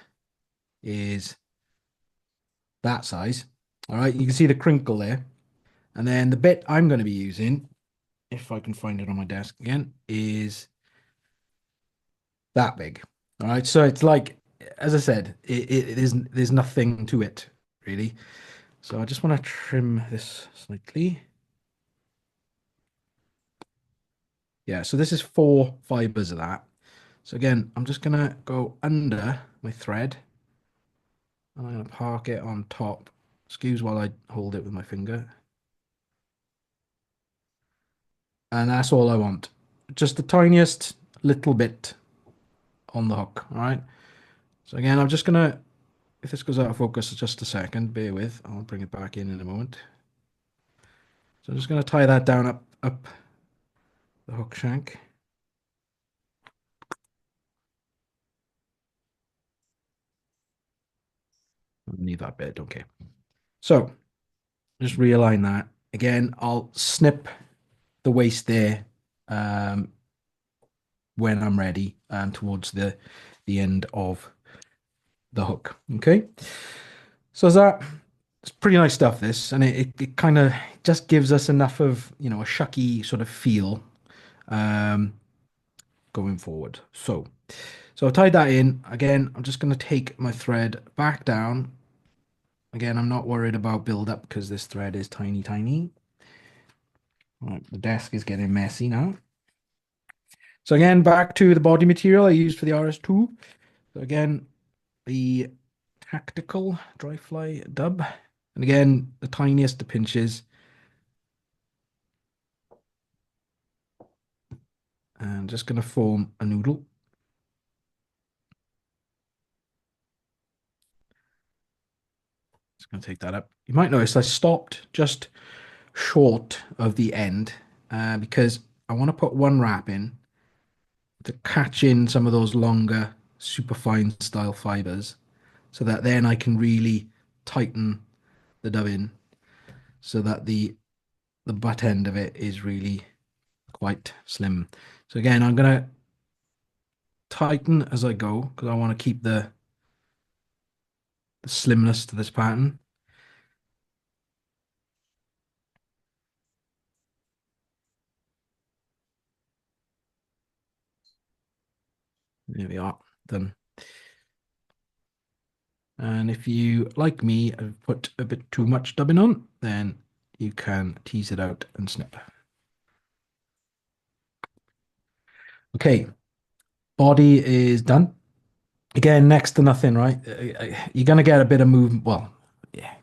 is that size. All right, you can see the crinkle there. And then the bit I'm going to be using, if I can find it on my desk again, is that big. All right, so it's like, as I said, there's nothing to it really. So I just want to trim this slightly. Yeah, so this is 4 fibers of that. So again, I'm just gonna go under my thread and I'm gonna park it on top. Excuse while I hold it with my finger. And that's all I want. Just the tiniest little bit on the hook, all right? So again, I'm just gonna, if this goes out of focus just a second, bear with, I'll bring it back in a moment. So I'm just gonna tie that down up the hook shank. Leave that bit, okay. So just realign that. Again, I'll snip the waist there when I'm ready towards the end of the hook. Okay. So is that, it's pretty nice stuff, this, and it kind of just gives us enough of, you know, a shucky sort of feel going forward. So I've tied that in. Again, I'm just going to take my thread back down. Again, I'm not worried about build up because this thread is tiny, tiny. All right, the desk is getting messy now. So again, back to the body material I used for the RS2. So again, the tactical dry fly dub. And again, the tiniest of pinches. And just going to form a noodle. Just going to take that up. You might notice I stopped just short of the end because I want to put one wrap in to catch in some of those longer superfine style fibers so that then I can really tighten the dub in so that the butt end of it is really quite slim. So again, I'm going to tighten as I go because I want to keep the slimness to this pattern. There we are, done. And if you, like me, have put a bit too much dubbing on, then you can tease it out and snip. Okay, body is done. Again, next to nothing, right? You're going to get a bit of movement. Well, yeah.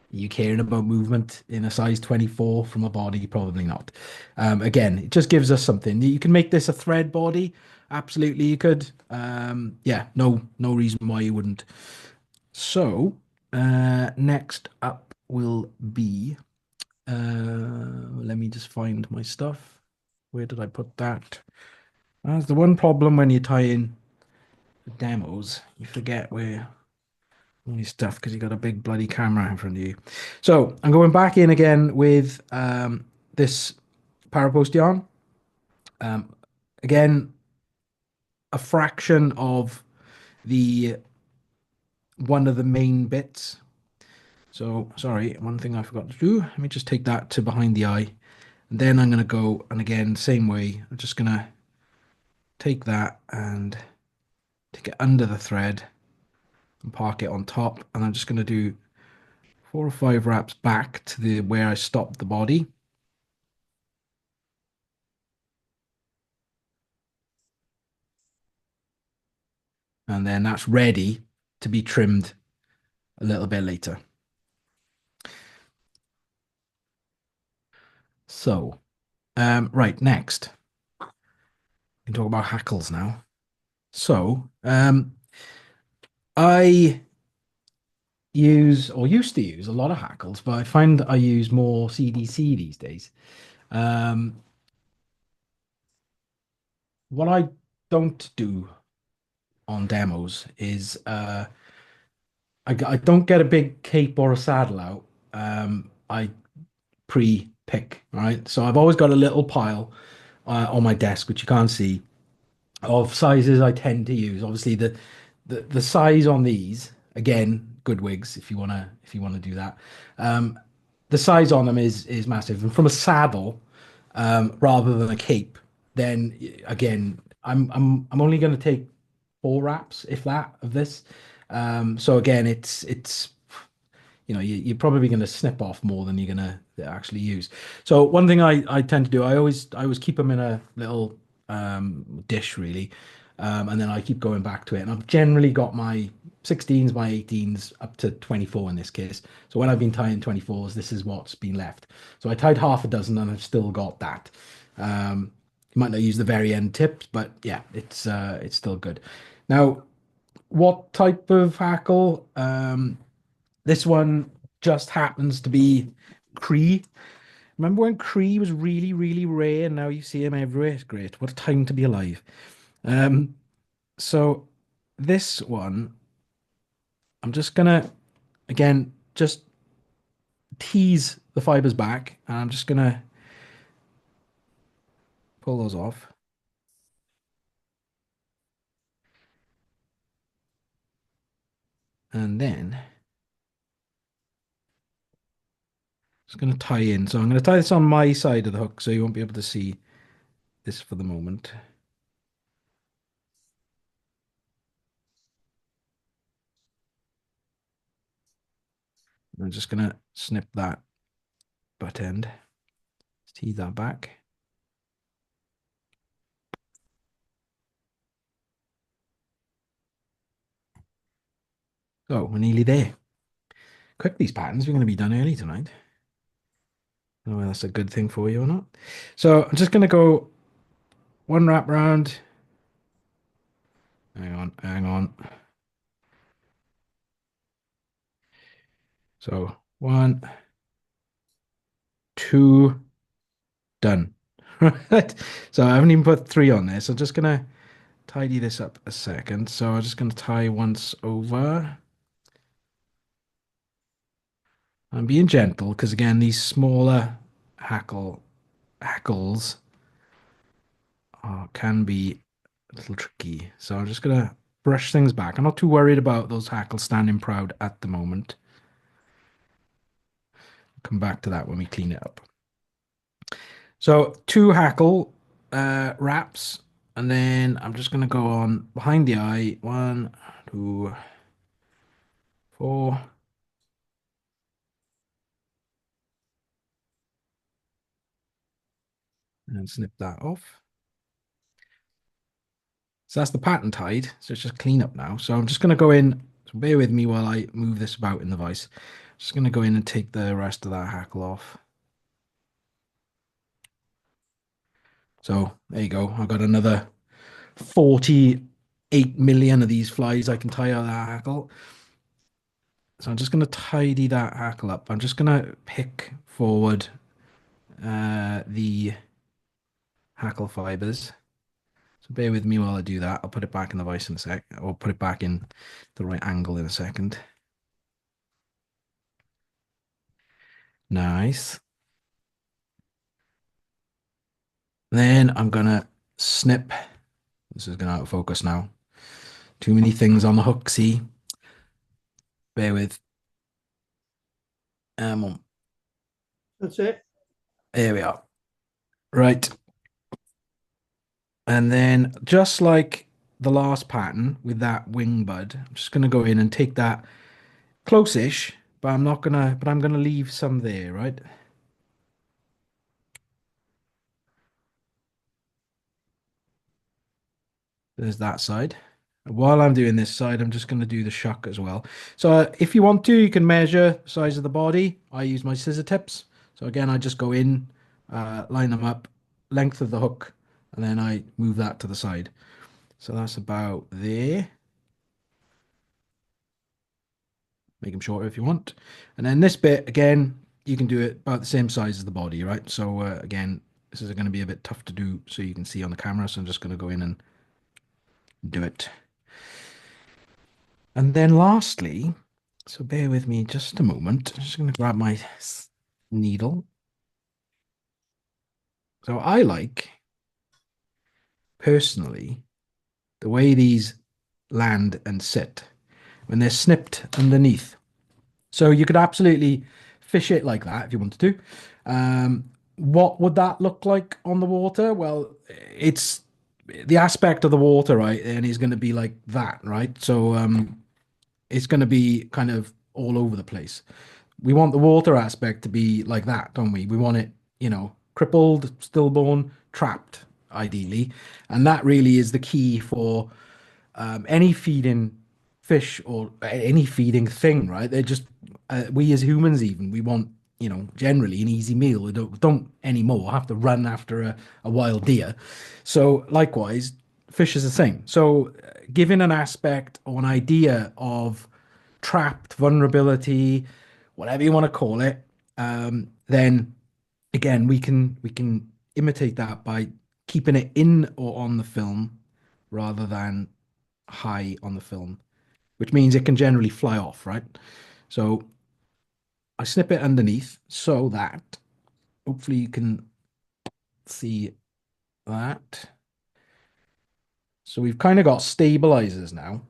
You caring about movement in a size 24 from a body? Probably not. Again, it just gives us something. You can make this a thread body. Absolutely, you could. Yeah, no reason why you wouldn't. So, next up will be, let me just find my stuff. Where did I put that? That's the one problem when you tie in the demos. You forget where all your stuff because you got a big bloody camera in front of you. So I'm going back in again with this parapost yarn. Again, a fraction of the one of the main bits. So sorry, one thing I forgot to do. Let me just take that to behind the eye. And then I'm going to go, and again, same way, I'm just going to take that and take it under the thread. and park it on top. And I'm just going to do 4 or 5 wraps back to the where I stopped the body. And then that's ready to be trimmed a little bit later. So, right, next. We can talk about hackles now. So, I use, or used to use, a lot of hackles, but I find I use more CDC these days. What I don't do on demos is I don't get a big cape or a saddle out. I pre-pick, right? So I've always got a little pile on my desk, which you can't see, of sizes I tend to use. Obviously, the size on these, again, good wigs if you wanna do that. The size on them is massive, and from a saddle, rather than a cape, then again, I'm only going to take 4 wraps, if that, of this. So again, it's you're probably going to snip off more than you're going to actually use. So one thing I tend to do, I always keep them in a little dish really, and then I keep going back to it. And I've generally got my 16s, my 18s, up to 24 in this case. So when I've been tying 24s, this is what's been left. So I tied half a dozen, and I've still got that. You might not use the very end tips, but yeah, it's still good. Now, what type of hackle? This one just happens to be Cree. Remember when Cree was really, really rare and now you see him everywhere? It's great. What a time to be alive. So this one, I'm just gonna, again, just tease the fibers back, and I'm just gonna pull those off. And then just going to tie in. So I'm going to tie this on my side of the hook so you won't be able to see this for the moment. I'm just going to snip that butt end. Let's tease that back. So we're nearly there. Quick, these patterns, we're going to be done early tonight. I don't know whether that's a good thing for you or not. So I'm just going to go 1 wrap round. Hang on. So 1, 2, done. Right. So I haven't even put 3 on there. So I'm just going to tidy this up a second. So I'm just going to tie once over. I'm being gentle because again, these smaller hackles can be a little tricky. So I'm just gonna brush things back. I'm not too worried about those hackles standing proud at the moment. Come back to that when we clean it up. So 2 hackle wraps, and then I'm just gonna go on behind the eye. 1, 2, 4. And snip that off. So that's the pattern tied. So it's just clean up now. So I'm just going to go in. So bear with me while I move this about in the vise. Just going to go in and take the rest of that hackle off. So there you go. I've got another 48 million of these flies I can tie out of that hackle. So I'm just going to tidy that hackle up. I'm just going to pick forward the hackle fibers. So bear with me while I do that. I'll put it back in the vise in a sec, or put it back in the right angle in a second. Nice. Then I'm gonna snip. This is gonna out of focus now. Too many things on the hook, see? Bear with. That's it. There we are. Right. And then just like the last pattern with that wing bud. I'm just gonna go in and take that close-ish, but I'm gonna leave some there, right? There's that side. While I'm doing this side, I'm just going to do the shuck as well. So if you want to, you can measure the size of the body. I use my scissor tips. So again, I just go in, line them up, length of the hook, and then I move that to the side. So that's about there. Make them shorter if you want. And then this bit, again, you can do it about the same size as the body, right? So again, this is going to be a bit tough to do so you can see on the camera. So I'm just going to go in and do it. And then lastly, so bear with me just a moment. I'm just going to grab my needle. So I like, personally, the way these land and sit when they're snipped underneath. So you could absolutely fish it like that if you wanted to. What would that look like on the water? Well, it's the aspect of the water, right? And it's going to be like that, right? So it's going to be kind of all over the place. We want the water aspect to be like that, don't we? We want it, crippled, stillborn, trapped, ideally. And that really is the key for any feeding fish or any feeding thing, right? They're just, we as humans even, we want, generally an easy meal. We don't anymore have to run after a wild deer. So likewise, fish is the same. So giving an aspect or an idea of trapped vulnerability, whatever you want to call it, then again we can imitate that by keeping it in or on the film rather than high on the film, which means it can generally fly off, right? So I snip it underneath so that hopefully you can see that. So we've kind of got stabilizers now.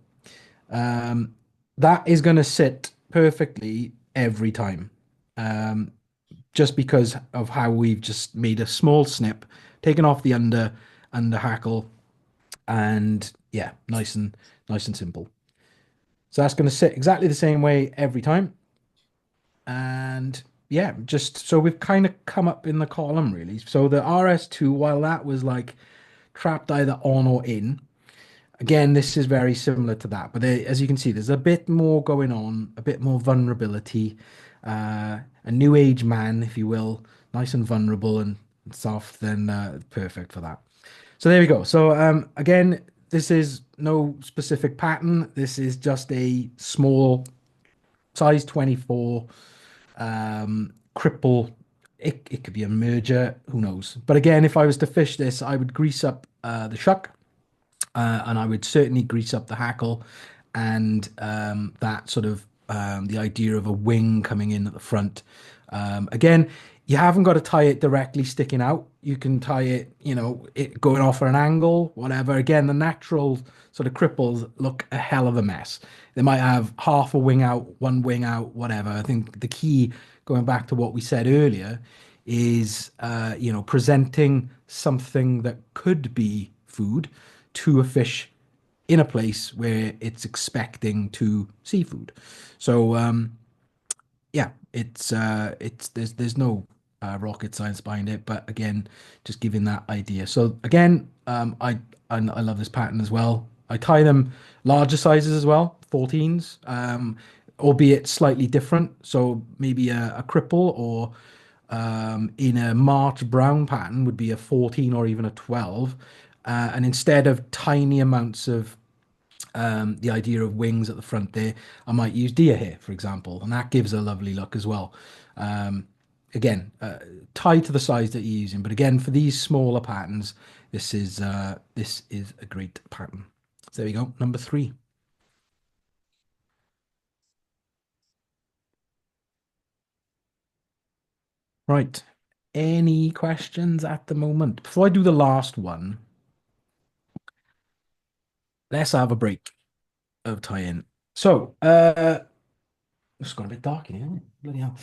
That is going to sit perfectly every time. Just because of how we've just made a small snip, taken off the under hackle, and yeah, nice and simple. So that's going to sit exactly the same way every time. And yeah, just so we've kind of come up in the column really. So the RS2, while that was like trapped either on or in, again, this is very similar to that. But there, as you can see, there's a bit more going on, a bit more vulnerability, a new age man, if you will, nice and vulnerable and soft, then perfect for that. So there we go. So again, this is no specific pattern. This is just a small size 24 cripple. It could be a merger, who knows. But again, if I was to fish this, I would grease up the shuck, and I would certainly grease up the hackle and that sort of the idea of a wing coming in at the front. Again, you haven't got to tie it directly sticking out. You can tie it, it going off at an angle, whatever. Again, the natural sort of cripples look a hell of a mess. They might have half a wing out, one wing out, whatever. I think the key, going back to what we said earlier, is presenting something that could be food to a fish in a place where it's expecting to see food. So yeah, it's there's no rocket science behind it, but again, just giving that idea. So again, I love this pattern as well. I tie them larger sizes as well, 14s, albeit slightly different. So maybe a cripple or in a March Brown pattern would be a 14 or even a 12. And instead of tiny amounts of the idea of wings at the front there, I might use deer hair, for example, and that gives a lovely look as well. Again, tied to the size that you're using, but again, for these smaller patterns, this is a great pattern. So there we go, number 3. Right. Any questions at the moment? Before I do the last one, let's have a break of tie-in. So, it's gone a bit dark in here, isn't it? Bloody hell.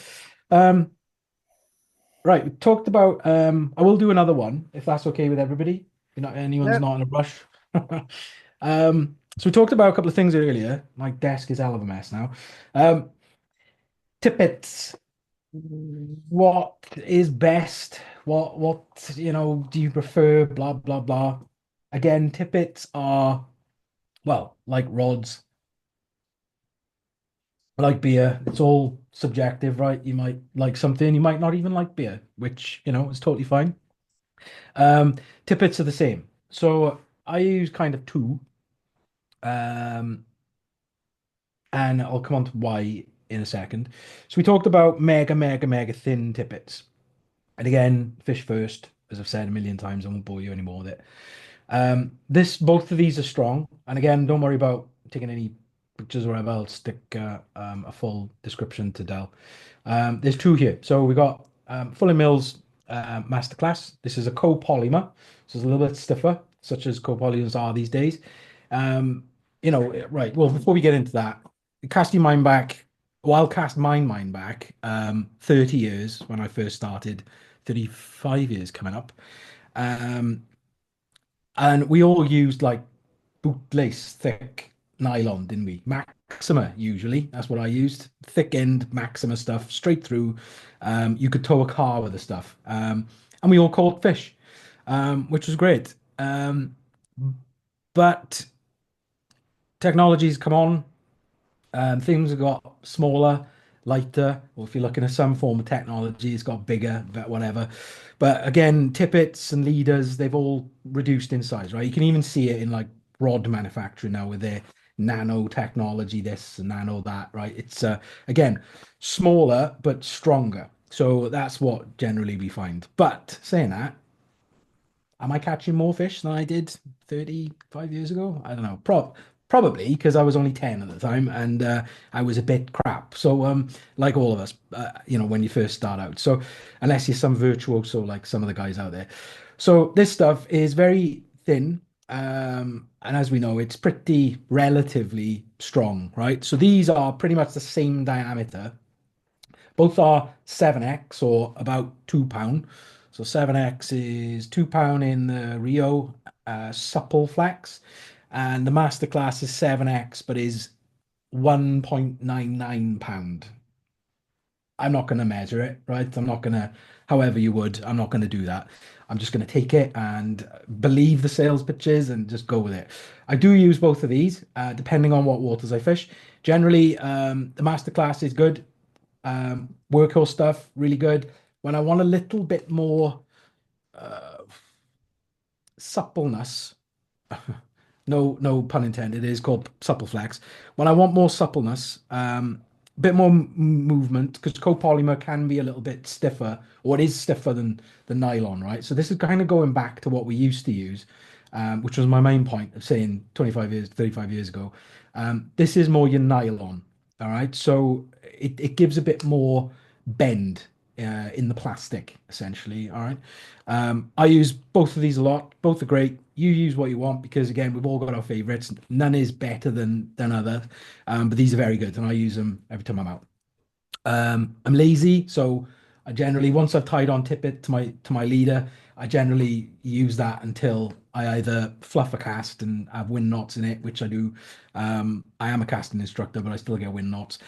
Right, we talked about I will do another one if that's okay with everybody. Anyone's Yep. not in a rush. So we talked about a couple of things earlier. My desk is hell of a mess now. Um, Tippets. What is best? What do you prefer? Blah blah blah. Again, tippets are well, like rods, like beer. It's all subjective, right? You might like something, you might not even like beer, which is totally fine. Um, Tippets are the same. So I use kind of two. Um, and I'll come on to why in a second. So we talked about mega, mega, mega thin tippets. And again, fish first, as I've said a million times, I won't bore you anymore with it. Both of these are strong. And again, don't worry about taking any pictures or whatever. I'll stick a full description to Dell. There's two here. So we got Fulling Mills Masterclass. This is a copolymer, so it's a little bit stiffer, such as copolymers are these days. Right. Well, before we get into that, cast your mind back. Well, I'll cast my mind back 30 years when I first started, 35 years coming up. Um, and we all used like bootlace, thick nylon, didn't we? Maxima, usually. That's what I used. Thick end Maxima stuff, straight through. You could tow a car with the stuff. And we all caught fish, which was great. But technology's come on. Things have got smaller, lighter, or if you're looking at some form of technology, it's got bigger, but whatever. But again, tippets and leaders, they've all reduced in size, right? You can even see it in like rod manufacturing now with their nanotechnology, this and nano that, right? It's again smaller but stronger. So that's what generally we find. But saying that, am I catching more fish than I did 35 years ago? I don't know. Probably because I was only 10 at the time and I was a bit crap. So, like all of us, when you first start out. So, unless you're some virtuoso like some of the guys out there. So, this stuff is very thin. And as we know, it's pretty relatively strong, right? So, these are pretty much the same diameter. Both are 7x or about £2. So 7x is £2 in the Rio supple flex, and the masterclass is 7x, but is £1.99. I'm not going to measure it, right? I'm not going to, however you would, I'm not going to do that. I'm just going to take it and believe the sales pitches and just go with it. I do use both of these, depending on what waters I fish. Generally, the masterclass is good. Workhorse stuff, really good. When I want a little bit more suppleness, no pun intended, it is called supple flex. When I want more suppleness, a bit more movement, because copolymer can be a little bit stiffer, or it is stiffer than the nylon, right? So this is kind of going back to what we used to use, which was my main point of saying 25 years, 35 years ago. This is more your nylon, all right? So it gives a bit more bend in the plastic, essentially. All right. I use both of these a lot. Both are great. You use what you want because again, we've all got our favorites. None is better than others, but these are very good, and I use them every time I'm out. I'm lazy, so I generally once I've tied on tippet to my leader, I generally use that until I either fluff a cast and have win knots in it, which I do. I am a casting instructor, but I still get win knots.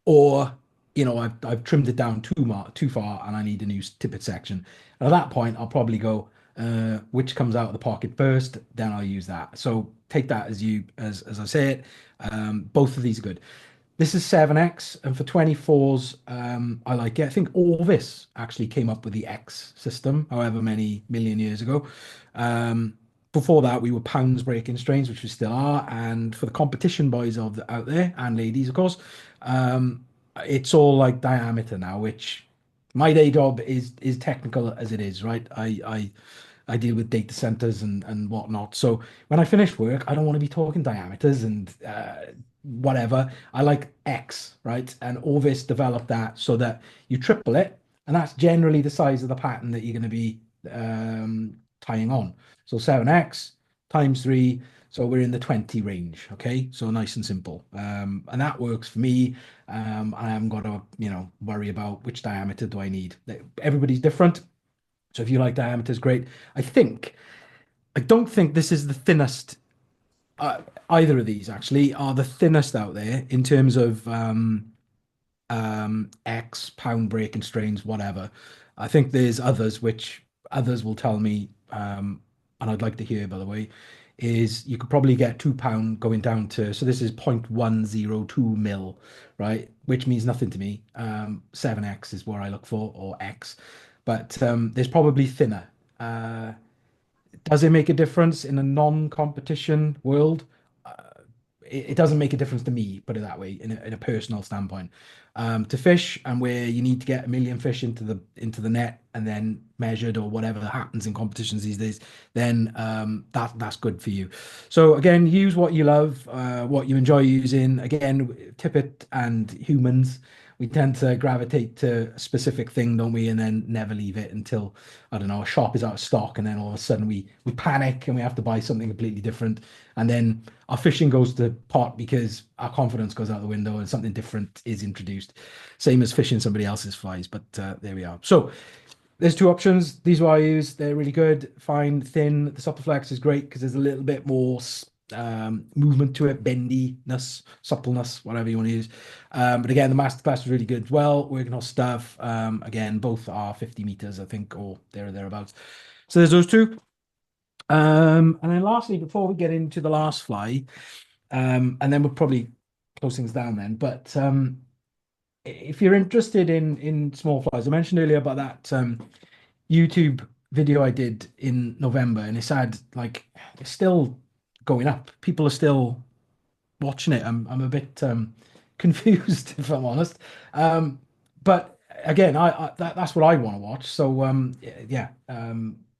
Or I've trimmed it down too far, and I need a new tippet section. And at that point, I'll probably go which comes out of the pocket first, then I'll use that. So take that as I say it. Both of these are good. This is 7x, and for 24s, I like it. I think Orvis actually came up with the X system, however many million years ago. Before that, we were pounds breaking strains, which we still are. And for the competition boys out there and ladies, of course, it's all like diameter now, which my day job is technical as it is, right? I deal with data centers and whatnot. So when I finish work, I don't want to be talking diameters and whatever. I like X, right? And Orvis developed that so that you triple it, and that's generally the size of the pattern that you're going to be tying on. So 7x times 3, so we're in the 20 range, okay? So nice and simple. And that works for me. I haven't got to, worry about which diameter do I need. Everybody's different. So if you like diameters, great. I don't think this is the thinnest either of these actually are the thinnest out there in terms of X, pound break and strains, whatever. I think there's others which others will tell me, and I'd like to hear, by the way, is you could probably get £2 going down to, so this is 0.102 mil, right? Which means nothing to me. 7X is where I look for, or X. But there's probably thinner. Does it make a difference in a non-competition world? It doesn't make a difference to me, put it that way, in a personal standpoint. To fish and where you need to get a million fish into the net and then measured or whatever happens in competitions these days, then that's good for you. So again, use what you love, what you enjoy using. Again, tippet and humans, we tend to gravitate to a specific thing, don't we? And then never leave it until, I don't know, a shop is out of stock, and then all of a sudden we panic and we have to buy something completely different. And then our fishing goes to pot because our confidence goes out the window and something different is introduced. Same as fishing somebody else's flies, but there we are. So there's two options. These are what I use. They're really good. Fine, thin. The Suppleflex is great because there's a little bit more movement to it, bendiness, suppleness, whatever you want to use. But again, the Masterclass is really good as well. Working on stuff. Again, both are 50 meters, I think, or thereabouts. So there's those two. And then lastly, before we get into the last fly, and then we'll probably close things down then. But if you're interested in small flies, I mentioned earlier about that YouTube video I did in November, and it's had like, it's still going up. People are still watching it. I'm a bit confused, if I'm honest. But again, that's what I want to watch. So yeah,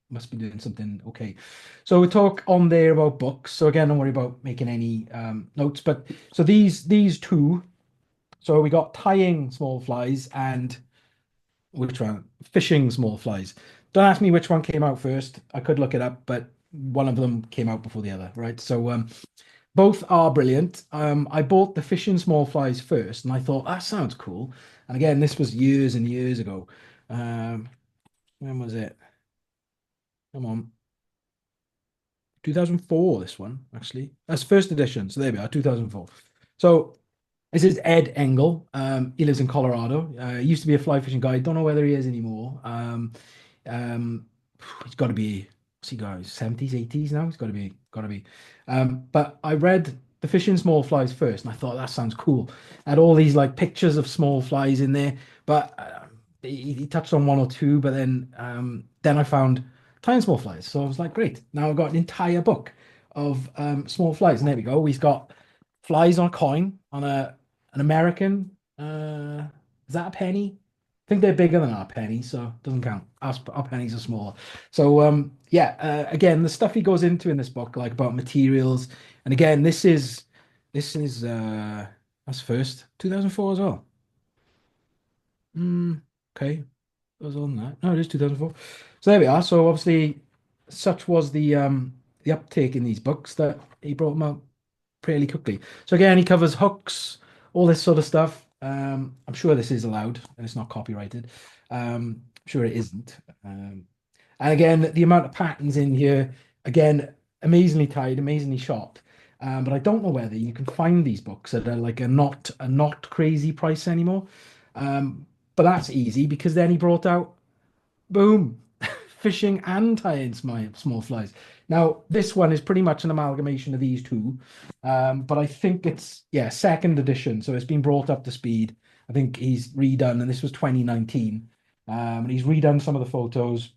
must be doing something okay. So we talk on there about books. So again, don't worry about making any notes. But so these two. So we got tying small flies and which one? Fishing small flies. Don't ask me which one came out first. I could look it up, but one of them came out before the other, right? So both are brilliant. I bought the fishing small flies first, and I thought that sounds cool. And again, this was years and years ago. When was it? Come on. 2004, this one, actually. That's first edition. So there we are, 2004. So this is Ed Engel. He lives in Colorado. He used to be a fly fishing guide. Don't know whether he is anymore. He's got to be, what's he got? 70s, 80s now? He's got to be. But I read the fishing small flies first, and I thought that sounds cool. Had all these like pictures of small flies in there, but he touched on one or two. But then I found tying small flies. So I was like, great. Now I've got an entire book of small flies, and there we go. He's got flies on a coin on an American. Is that a penny? I think they're bigger than our penny, so it doesn't count. Our pennies are smaller. So yeah, again, the stuff he goes into in this book, like about materials, and again, this is that's first 2004 as well. Okay, it was on that. No, it is 2004. So there we are. So obviously, such was the uptake in these books that he brought them out fairly quickly. So again, he covers hooks, all this sort of stuff. I'm sure this is allowed and it's not copyrighted. I'm sure it isn't. And again, the amount of patterns in here, again, amazingly tied, amazingly shot. But I don't know whether you can find these books at like a not crazy price anymore. But that's easy because then he brought out, boom, fishing and tying small flies. Now, this one is pretty much an amalgamation of these two, but I think it's, yeah, second edition, so it's been brought up to speed. I think he's redone, and this was 2019, and he's redone some of the photos.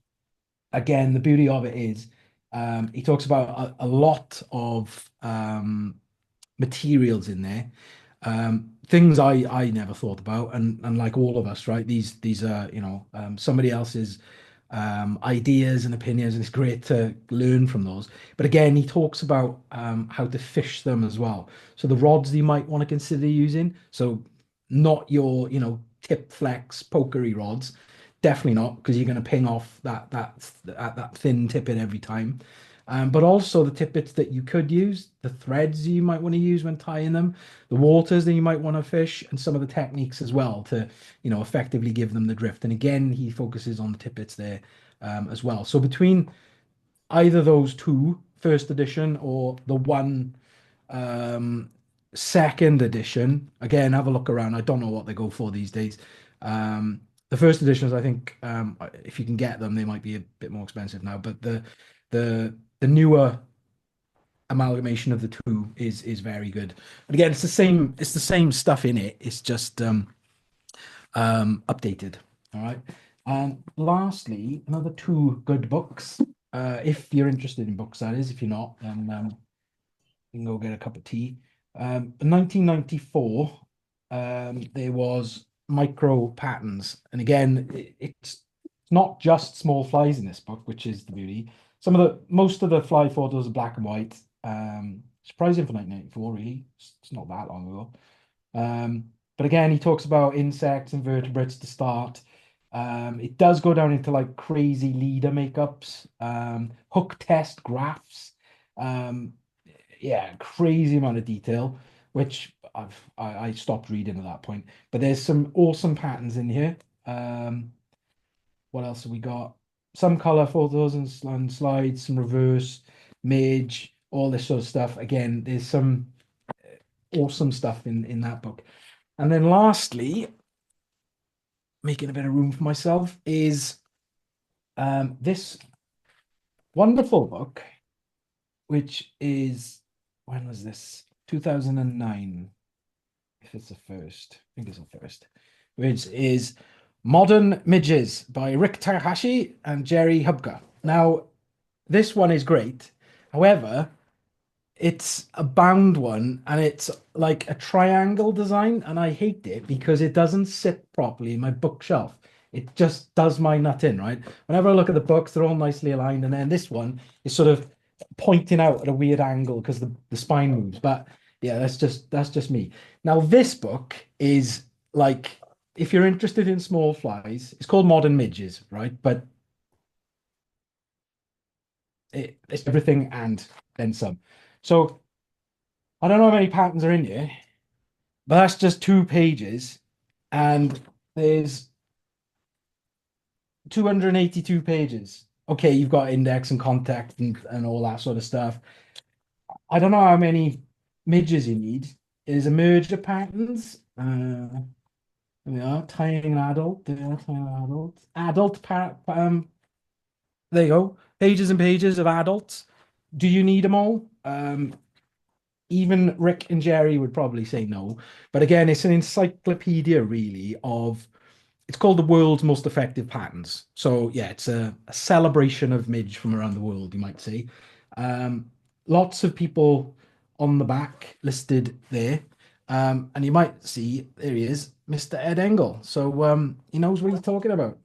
Again, the beauty of it is he talks about a lot of materials in there, things I never thought about, and like all of us, right? These are, you know, somebody else's ideas and opinions, and it's great to learn from those. But again, he talks about how to fish them as well. So the rods you might want to consider using, so not your, you know, tip flex pokery rods, definitely not, because you're going to ping off that thin tippet every time. But also the tippets that you could use, the threads you might want to use when tying them, the waters that you might want to fish, and some of the techniques as well to, you know, effectively give them the drift. And again, he focuses on the tippets there as well. So between either those two, first edition or the one second edition. Again, have a look around. I don't know what they go for these days. The first editions, I think, if you can get them, they might be a bit more expensive now. But the newer amalgamation of the two is very good. And again, it's the same stuff in it. It's just updated. All right. And lastly, another two good books. If you're interested in books, that is. If you're not, then you can go get a cup of tea. In 1994, there was micro patterns, and again, it's not just small flies in this book, which is the beauty. Most of the fly photos are black and white. Surprising for 1994, really. It's not that long ago. But again, he talks about insects and vertebrates to start. It does go down into like crazy leader makeups, hook test graphs. Yeah, crazy amount of detail, which I stopped reading at that point. But there's some awesome patterns in here. What else have we got? Some color photos and slides, some reverse, midge, all this sort of stuff. Again, there's some awesome stuff in that book. And then lastly, making a bit of room for myself, is this wonderful book, which is, when was this? 2009, if it's the first. I think it's the first. Which is Modern Midges by Rick Takahashi and Jerry Hubka. Now, this one is great. However, it's a bound one, and it's like a triangle design, and I hate it because it doesn't sit properly in my bookshelf. It just does my nut in, right? Whenever I look at the books, they're all nicely aligned, and then this one is sort of pointing out at a weird angle because the spine moves. But yeah, that's just me. Now, this book is like, if you're interested in small flies, it's called Modern Midges, right? But it's everything and then some. So I don't know how many patterns are in here, but that's just 2 pages, and there's 282 pages. Okay, you've got index and contact and all that sort of stuff. I don't know how many midges you need. There's a merge of patterns. There we are, tying an adult. There, tying an adult. There you go. Pages and pages of adults. Do you need them all? Even Rick and Jerry would probably say no. But again, it's an encyclopedia, really, of, it's called the world's most effective patterns. So yeah, it's a celebration of midge from around the world, you might say. Lots of people on the back listed there. And you might see, there he is, Mr. Ed Engel. So he knows what he's talking about.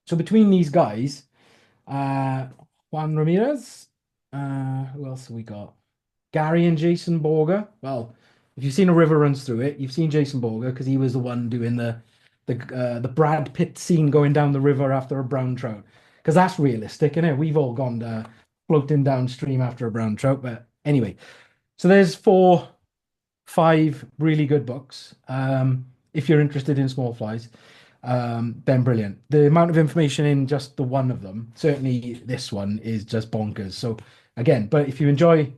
So between these guys, Juan Ramirez, who else have we got? Gary and Jason Borger. Well, if you've seen A River Runs Through It, you've seen Jason Borger because he was the one doing the Brad Pitt scene going down the river after a brown trout. Because that's realistic, isn't it? We've all gone floating downstream after a brown trout. But anyway, so there's 5 really good books. If you're interested in small flies, then brilliant. The amount of information in just the one of them, certainly this one, is just bonkers. So again, but if you enjoy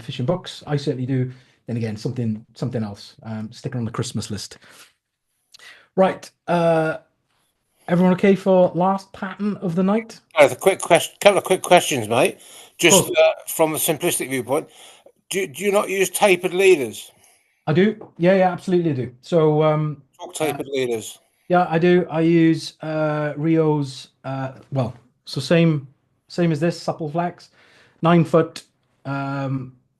fishing books, I certainly do, then again, something else, stick it on the Christmas list. Right, everyone okay for last pattern of the night? A quick question, couple of quick questions, mate. Just from a simplistic viewpoint, do you not use tapered leaders? I do. Yeah, absolutely do. So Talk tapered leaders. Yeah, I do. I use Rio's. Well, so same as this, supple flax, 9 foot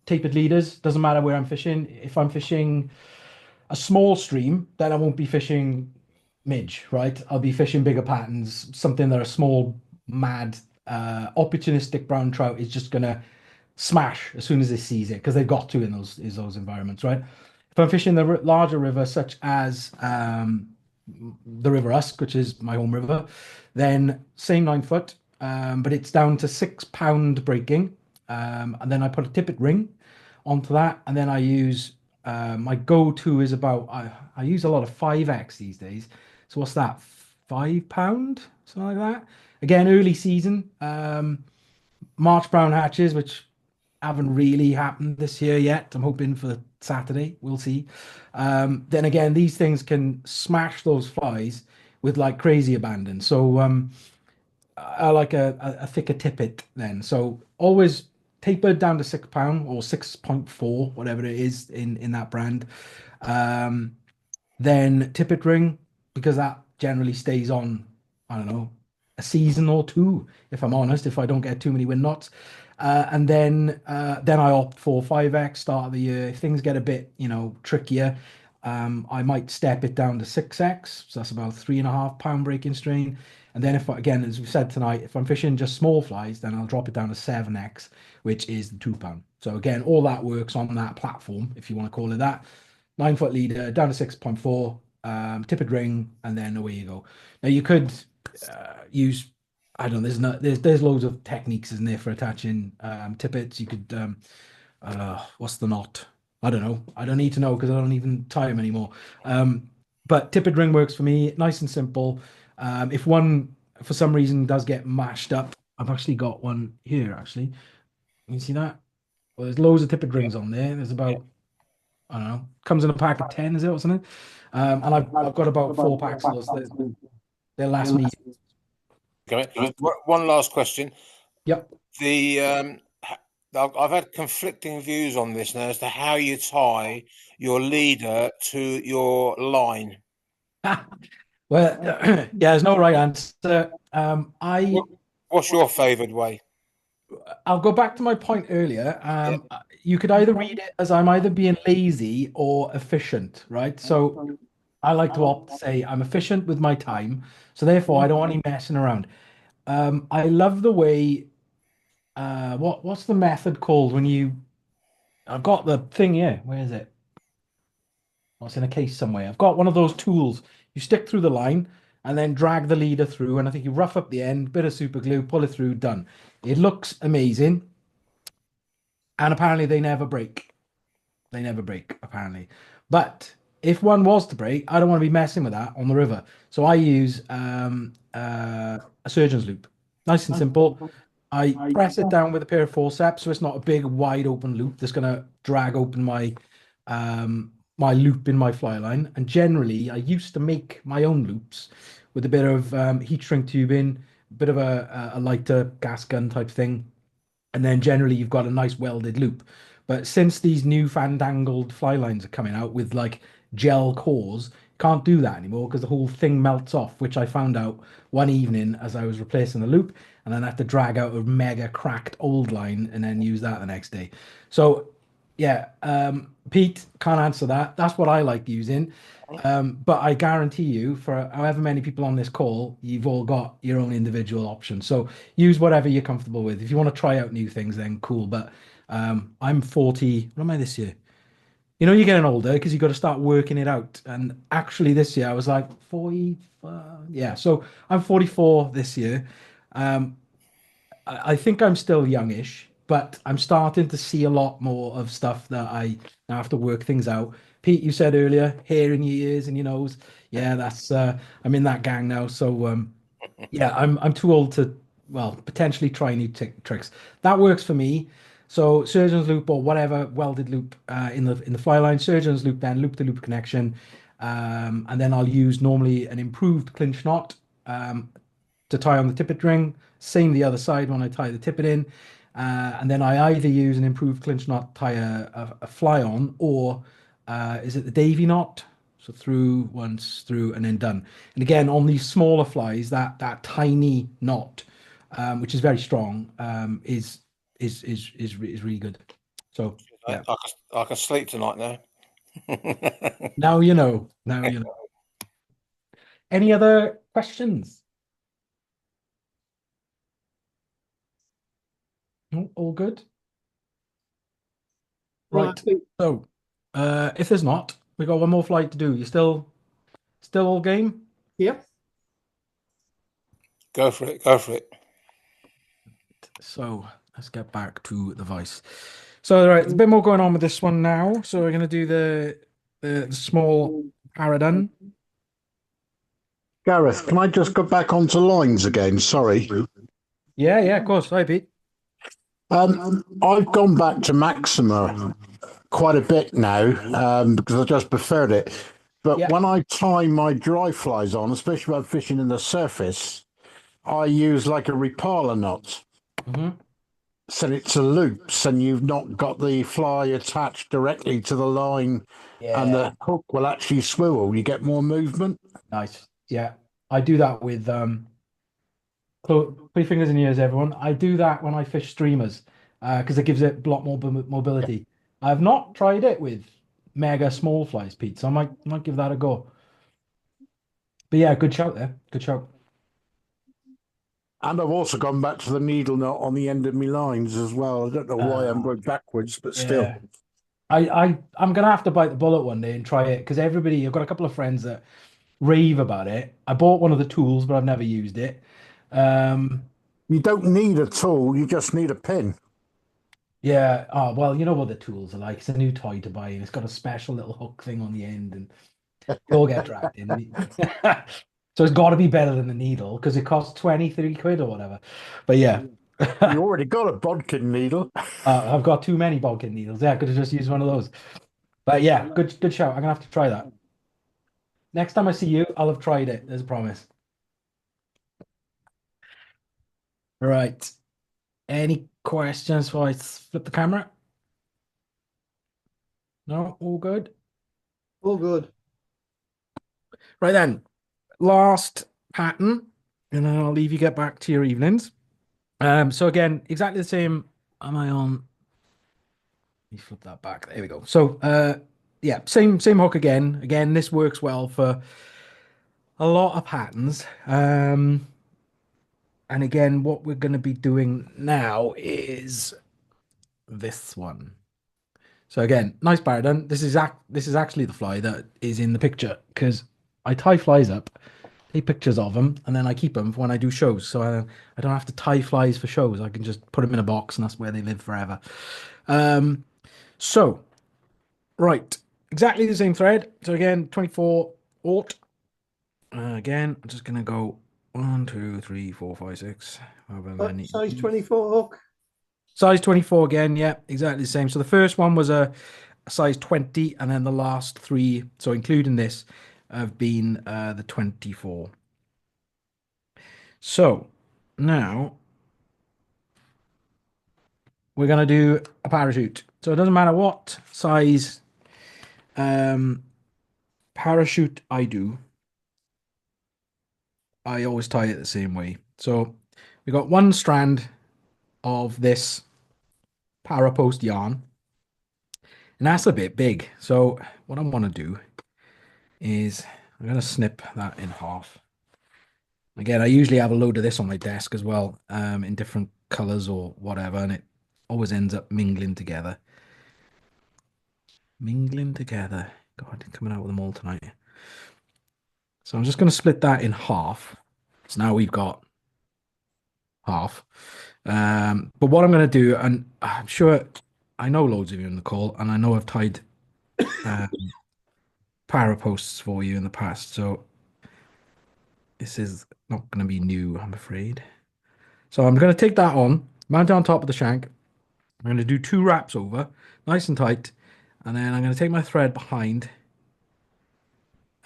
tapered leaders. Doesn't matter where I'm fishing. If I'm fishing a small stream, then I won't be fishing midge, right? I'll be fishing bigger patterns, something that a small, mad, opportunistic brown trout is just gonna smash as soon as it sees it, because they've got to in those environments, right? If I'm fishing the larger river, such as the River Usk, which is my home river, then same 9 foot, but it's down to 6 pound breaking, and then I put a tippet ring onto that, and then I use my go-to is about I use a lot of 5X these days. So what's that, 5 pound, something like that? Again, early season, March brown hatches, which haven't really happened this year yet. I'm hoping for Saturday. We'll see. Then again, these things can smash those flies with like crazy abandon. So I like a thicker tippet then. So always tapered down to £6 or 6.4, whatever it is in that brand. Then tippet ring, because that generally stays on, I don't know, a season or two, if I'm honest, if I don't get too many wind knots. And then I opt for 5x start of the year. If things get a bit, trickier, I might step it down to 6x. So that's about £3.5 breaking strain. And then if, again, as we said tonight, if I'm fishing just small flies, then I'll drop it down to 7x, which is the £2. So again, all that works on that platform, if you want to call it that. 9-foot leader down to 6.4, tippet ring, and then away you go. Now you could use, I don't know, there's loads of techniques, isn't there, for attaching tippets. You could what's the knot? I don't know. I don't need to know because I don't even tie them anymore. But tippet ring works for me, nice and simple. If one for some reason does get mashed up, I've actually got one here. Actually, you see that? Well, there's loads of tippet rings on there. There's about, I don't know, comes in a pack of 10, is it, or something? And I've got about 4 packs of those. They'll last me. Okay. One last question. Yep. I've had conflicting views on this now as to how you tie your leader to your line. Well, yeah, there's no right answer. What's your favoured way? I'll go back to my point earlier. You could either read it as I'm either being lazy or efficient, right? So I like to opt to say I'm efficient with my time, so therefore I don't want any messing around. I love the way. What's the method called when you? I've got the thing here. Where is it? Oh, it's in a case somewhere. I've got one of those tools. You stick through the line and then drag the leader through, and I think you rough up the end, bit of super glue, pull it through, done. It looks amazing, and apparently they never break. They never break, apparently. But if one was to break, I don't want to be messing with that on the river. So I use a surgeon's loop. Nice and simple. I press it down with a pair of forceps, so it's not a big, wide open loop that's going to drag open my my loop in my fly line. And generally, I used to make my own loops with a bit of heat shrink tubing, a bit of a lighter gas gun type thing. And then generally, you've got a nice welded loop. But since these new fandangled fly lines are coming out with like gel cores, can't do that anymore because the whole thing melts off, which I found out one evening as I was replacing the loop, and then I had to drag out a mega cracked old line and then use that the next day. So yeah, Pete, can't answer that. That's what I like using. But I guarantee you, for however many people on this call, you've all got your own individual options. So use whatever you're comfortable with. If you want to try out new things, then cool. But I'm 40. What am I this year? You're getting older because you've got to start working it out. And actually, this year I was like 40. Yeah, so I'm 44 this year. I think I'm still youngish, but I'm starting to see a lot more of stuff that I now have to work things out. Pete, you said earlier, hair in your ears and your nose. Yeah, that's I'm in that gang now. So yeah, I'm too old to, well, potentially try new tricks. That works for me. So surgeon's loop or whatever welded loop in the fly line, surgeon's loop, then loop to loop connection, and then I'll use normally an improved clinch knot to tie on the tippet ring. Same the other side when I tie the tippet in, and then I either use an improved clinch knot, tie a fly on, or is it the Davy knot? So through once, through, and then done. And again, on these smaller flies, that tiny knot, which is very strong, is really good. So yeah. I can sleep tonight now. Now you know. Now you know. Any other questions? No, all good. Right. So, if there's not, we got one more flight to do. You still all game? Yep. Go for it. Go for it. So let's get back to the Vice. So all right, there's a bit more going on with this one now. So we're going to do the small Paradun. Gareth, can I just go back onto lines again? Sorry. Yeah, of course. Hi, Pete. I've gone back to Maxima quite a bit now because I just preferred it. But Yeah. when I tie my dry flies on, especially when I'm fishing in the surface, I use like a repaler knot. Hmm. So it's a loops, and you've not got the fly attached directly to the line, and Yeah. the hook will actually swivel. You get more movement. Nice. Yeah. I do that with put your fingers in your ears, everyone. I do that when I fish streamers because it gives it a lot more mobility. I've not tried it with mega small flies, Pete, so I might give that a go. But yeah, good shout there. Good shout. And I've also gone back to the needle knot on the end of my lines as well. I don't know why I'm going backwards, but still. Yeah. I'm gonna have to bite the bullet one day and try it because I've got a couple of friends that rave about it. I bought one of the tools, but I've never used it. You don't need a tool, you just need a pin. Yeah. Oh, well, you know what the tools are like. It's a new toy to buy, and it's got a special little hook thing on the end, and they all get dragged in. So it's got to be better than the needle because it costs 30 quid or whatever. But yeah, You already got a bodkin needle. I've got too many bulking needles. Yeah, I could have just used one of those. But yeah, good shout. I'm gonna have to try that. Next time I see you, I'll have tried it. There's a promise. Right. Any questions before I flip the camera? No, all good. All good. Right then, last pattern, and then I'll leave you get back to your evenings. So again, exactly the same. Am I on? Let me flip that back. There we go. So yeah, same hook again. Again, this works well for a lot of patterns. And again, what we're going to be doing now is this one. So again, nice paradigm. This is actually the fly that is in the picture because I tie flies up, take pictures of them, and then I keep them for when I do shows. So I don't have to tie flies for shows. I can just put them in a box, and that's where they live forever. So right, exactly the same thread. So again, 24 aught. Again, I'm just gonna go 1, 2, 3, 4, 5, 6. However many. Size 24 hook. Size 24 again, yeah, exactly the same. So the first one was a size 20, and then the last three, so including this, have been the 24. So now we're going to do a parachute. So it doesn't matter what size parachute I do, I always tie it the same way. So we got one strand of this parapost yarn, and that's a bit big. So what I want to do is I'm going to snip that in half. Again, I usually have a load of this on my desk as well, in different colors or whatever, and it always ends up mingling together. Mingling together. God, coming out with them all tonight. So I'm just going to split that in half. So now we've got half. But what I'm going to do, and I'm sure I know loads of you in the call, and I know I've tied paraposts for you in the past, so this is not going to be new, I'm afraid. So I'm going to take that on, mount it on top of the shank. I'm going to do 2 wraps over, nice and tight, and then I'm going to take my thread behind,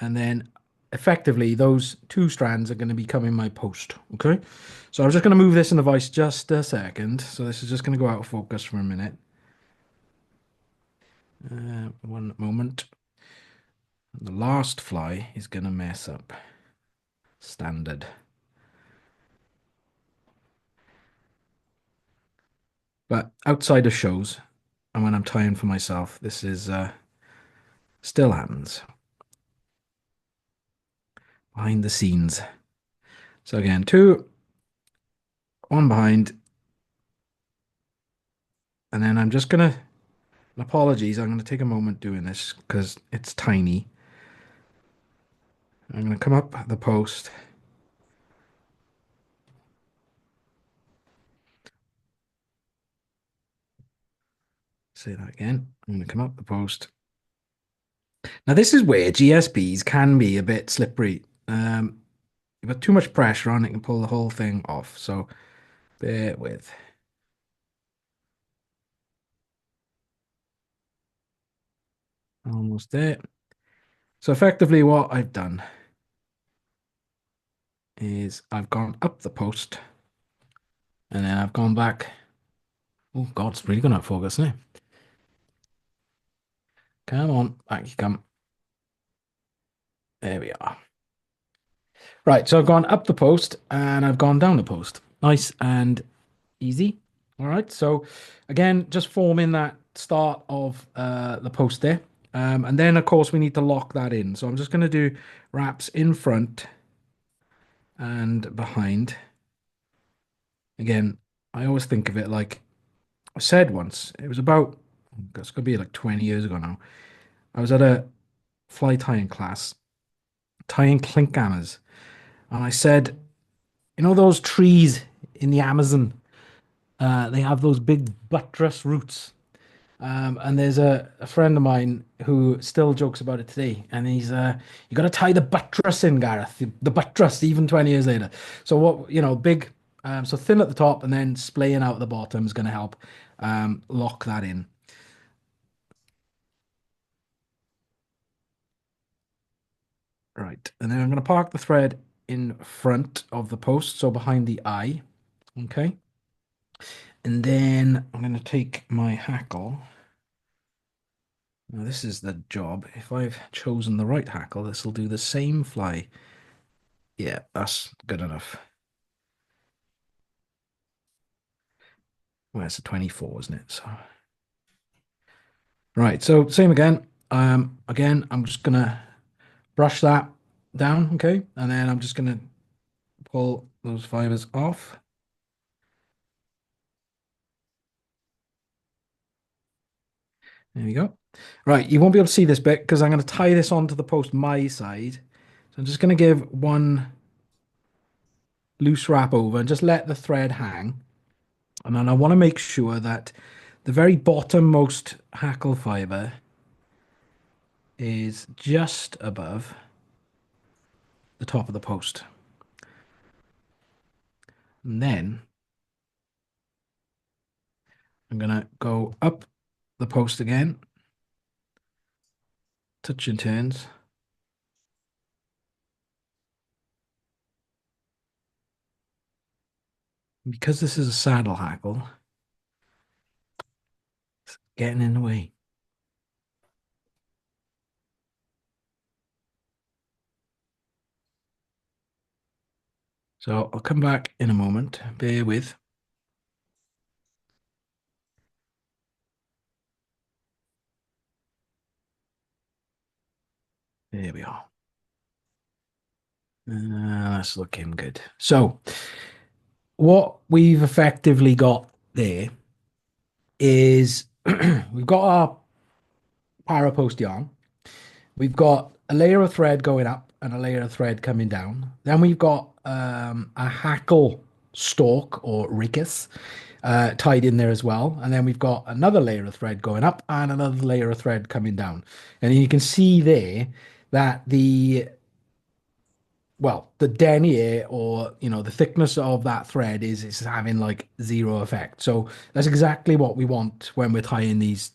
and then effectively those 2 strands are going to become in my post. Okay, so I'm just going to move this in the vise just a second. So this is just going to go out of focus for a minute. One moment. The last fly is going to mess up. Standard. But outside of shows, and when I'm tying for myself, this is still happens. Behind the scenes. So again, 2, 1 behind. And then I'm just going to, apologies, I'm going to take a moment doing this because it's tiny. I'm going to come up the post. Say that again. I'm going to come up the post. Now this is where GSPs can be a bit slippery. You've got too much pressure on it, can pull the whole thing off. So bear with. Almost there. So effectively what I've done is I've gone up the post and then I've gone back. Oh God, it's really going to focus, isn't it? Come on, back you come. There we are. Right, so I've gone up the post and I've gone down the post. Nice and easy. All right, so again, just forming that start of the post there. And then, of course, we need to lock that in. So I'm just going to do wraps in front and behind. Again, I always think of it like I said once, it was about, it's going to be like 20 years ago now. I was at a fly tying class, tying Klinkhamers. And I said, you know those trees in the Amazon? They have those big buttress roots. And there's a friend of mine who still jokes about it today. And he's, you got to tie the buttress in, Gareth. The buttress, even 20 years later. So what, big, so thin at the top and then splaying out at the bottom is going to help lock that in. Right. And then I'm going to park the thread in front of the post, so behind the eye. Okay. And then I'm going to take my hackle. Now this is the job. If I've chosen the right hackle, this will do the same fly. Yeah, that's good enough. Well, it's a 24, isn't it? So, right. So same again. Again, I'm just gonna brush that down, okay, and then I'm just gonna pull those fibers off. There we go. Right, you won't be able to see this bit because I'm going to tie this onto the post my side. So I'm just going to give one loose wrap over and just let the thread hang. And then I want to make sure that the very bottommost hackle fiber is just above the top of the post. And then I'm going to go up the post again, touch and turns. Because this is a saddle hackle, it's getting in the way. So I'll come back in a moment. Bear with. There we are. That's looking good. So what we've effectively got there is we've got our parapost yarn. We've got a layer of thread going up and a layer of thread coming down. Then we've got a hackle stalk or rickus tied in there as well. And then we've got another layer of thread going up and another layer of thread coming down. And you can see there that the denier or the thickness of that thread is having like zero effect. So that's exactly what we want when we're tying these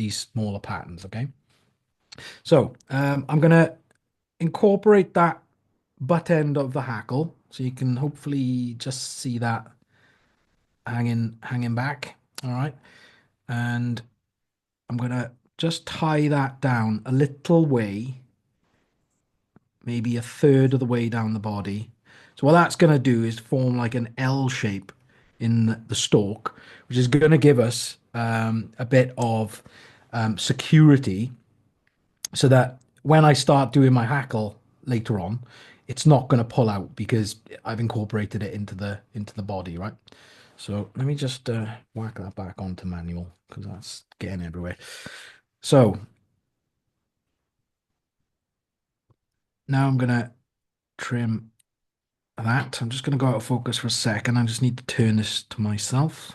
smaller patterns. Okay. So I'm gonna incorporate that butt end of the hackle, so you can hopefully just see that hanging back. All right, and I'm gonna just tie that down a little way, maybe a third of the way down the body. So what that's going to do is form like an L shape in the stalk, which is going to give us a bit of security so that when I start doing my hackle later on, it's not going to pull out because I've incorporated it into the body, right? So let me just whack that back onto manual because that's getting everywhere. So now I'm going to trim that. I'm just going to go out of focus for a second. I just need to turn this to myself.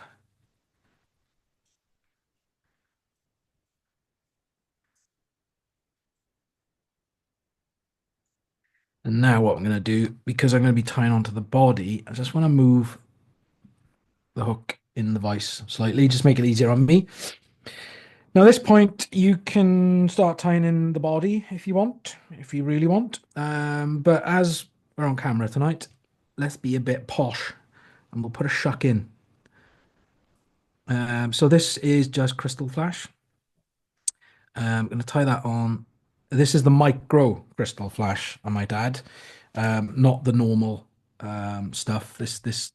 And now what I'm going to do, because I'm going to be tying onto the body, I just want to move the hook in the vise slightly, just make it easier on me. Now, at this point, you can start tying in the body if you want, if you really want. But as we're on camera tonight, let's be a bit posh and we'll put a shuck in. So this is just crystal flash. I'm going to tie that on. This is the micro crystal flash, I might add, not the normal stuff. This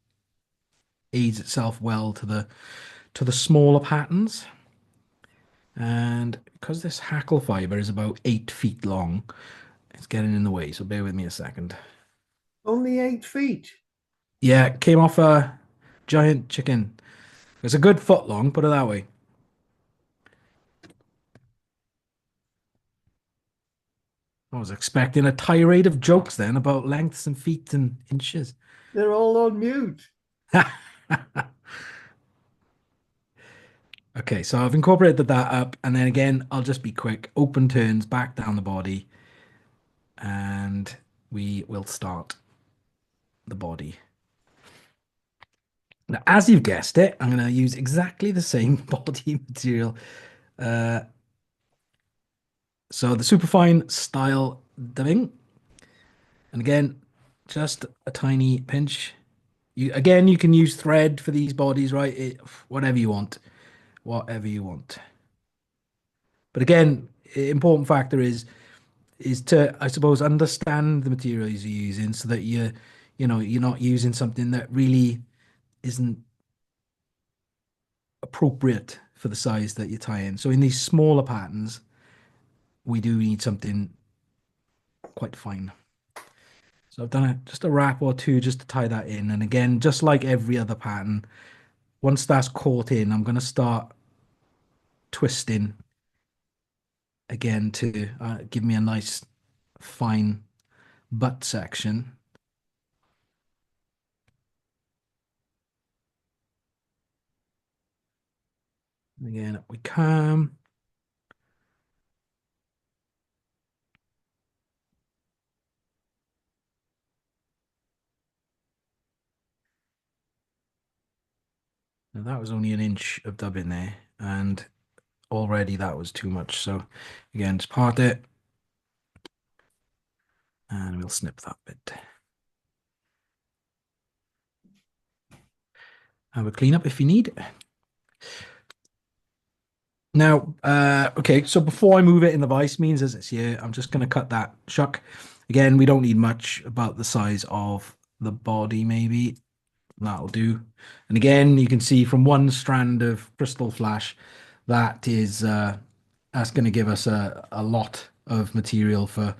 aids itself well to the smaller patterns. And because this hackle fiber is about 8 feet long, it's getting in the way. So bear with me a second. Only 8 feet. Yeah, it came off a giant chicken. It's a good foot long, put it that way. I was expecting a tirade of jokes then about lengths and feet and inches. They're all on mute. Okay, so I've incorporated that up, and then again, I'll just be quick. Open turns, back down the body, and we will start the body. Now, as you've guessed it, I'm going to use exactly the same body material. So the superfine style dubbing. And again, just a tiny pinch. You can use thread for these bodies, right? Whatever you want. Whatever you want. But again, important factor is to, I suppose, understand the materials you're using so that you're not using something that really isn't appropriate for the size that you tie in. So in these smaller patterns, we do need something quite fine. So I've done just a wrap or two just to tie that in. And again, just like every other pattern, once that's caught in, I'm going to start twisting again to give me a nice fine butt section. And again, up we come. Now that was only an inch of dubbing there, and already that was too much. So again, just part it, and we'll snip that bit. Have a clean up if you need. Now, okay, so before I move it in the vice means as it's here, I'm just going to cut that shuck. Again, we don't need much, about the size of the body, maybe. That'll do. And again, you can see from one strand of crystal flash, that is that's going to give us a lot of material for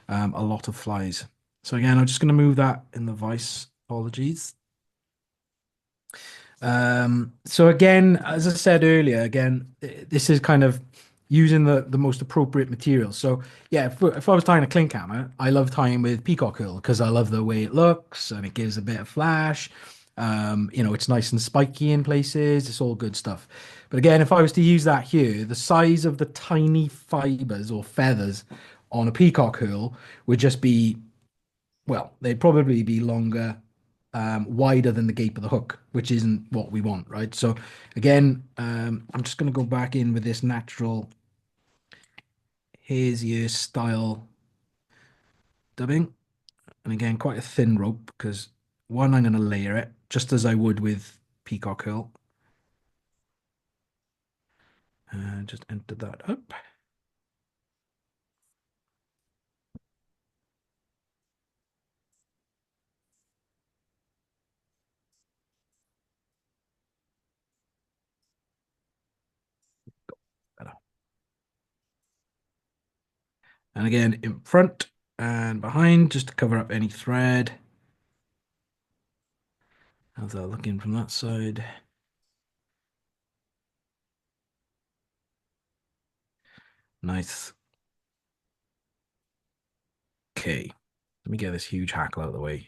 a lot of flies. So again, I'm just going to move that in the vice. Apologies. So again, as I said earlier, again, this is kind of using the most appropriate material. So yeah, if I was tying a Klinkhamer, I love tying with peacock herl because I love the way it looks and it gives a bit of flash. It's nice and spiky in places. It's all good stuff. But again, if I was to use that here, the size of the tiny fibers or feathers on a peacock herl would just be, well, they'd probably be longer, wider than the gape of the hook, which isn't what we want, right? So again, I'm just going to go back in with this natural hare's ear style dubbing. And again, quite a thin rope because one, I'm going to layer it just as I would with peacock herl. And just enter that up. Better. And again, in front and behind, just to cover up any thread. How's that looking from that side? Nice. Okay, let me get this huge hackle out of the way.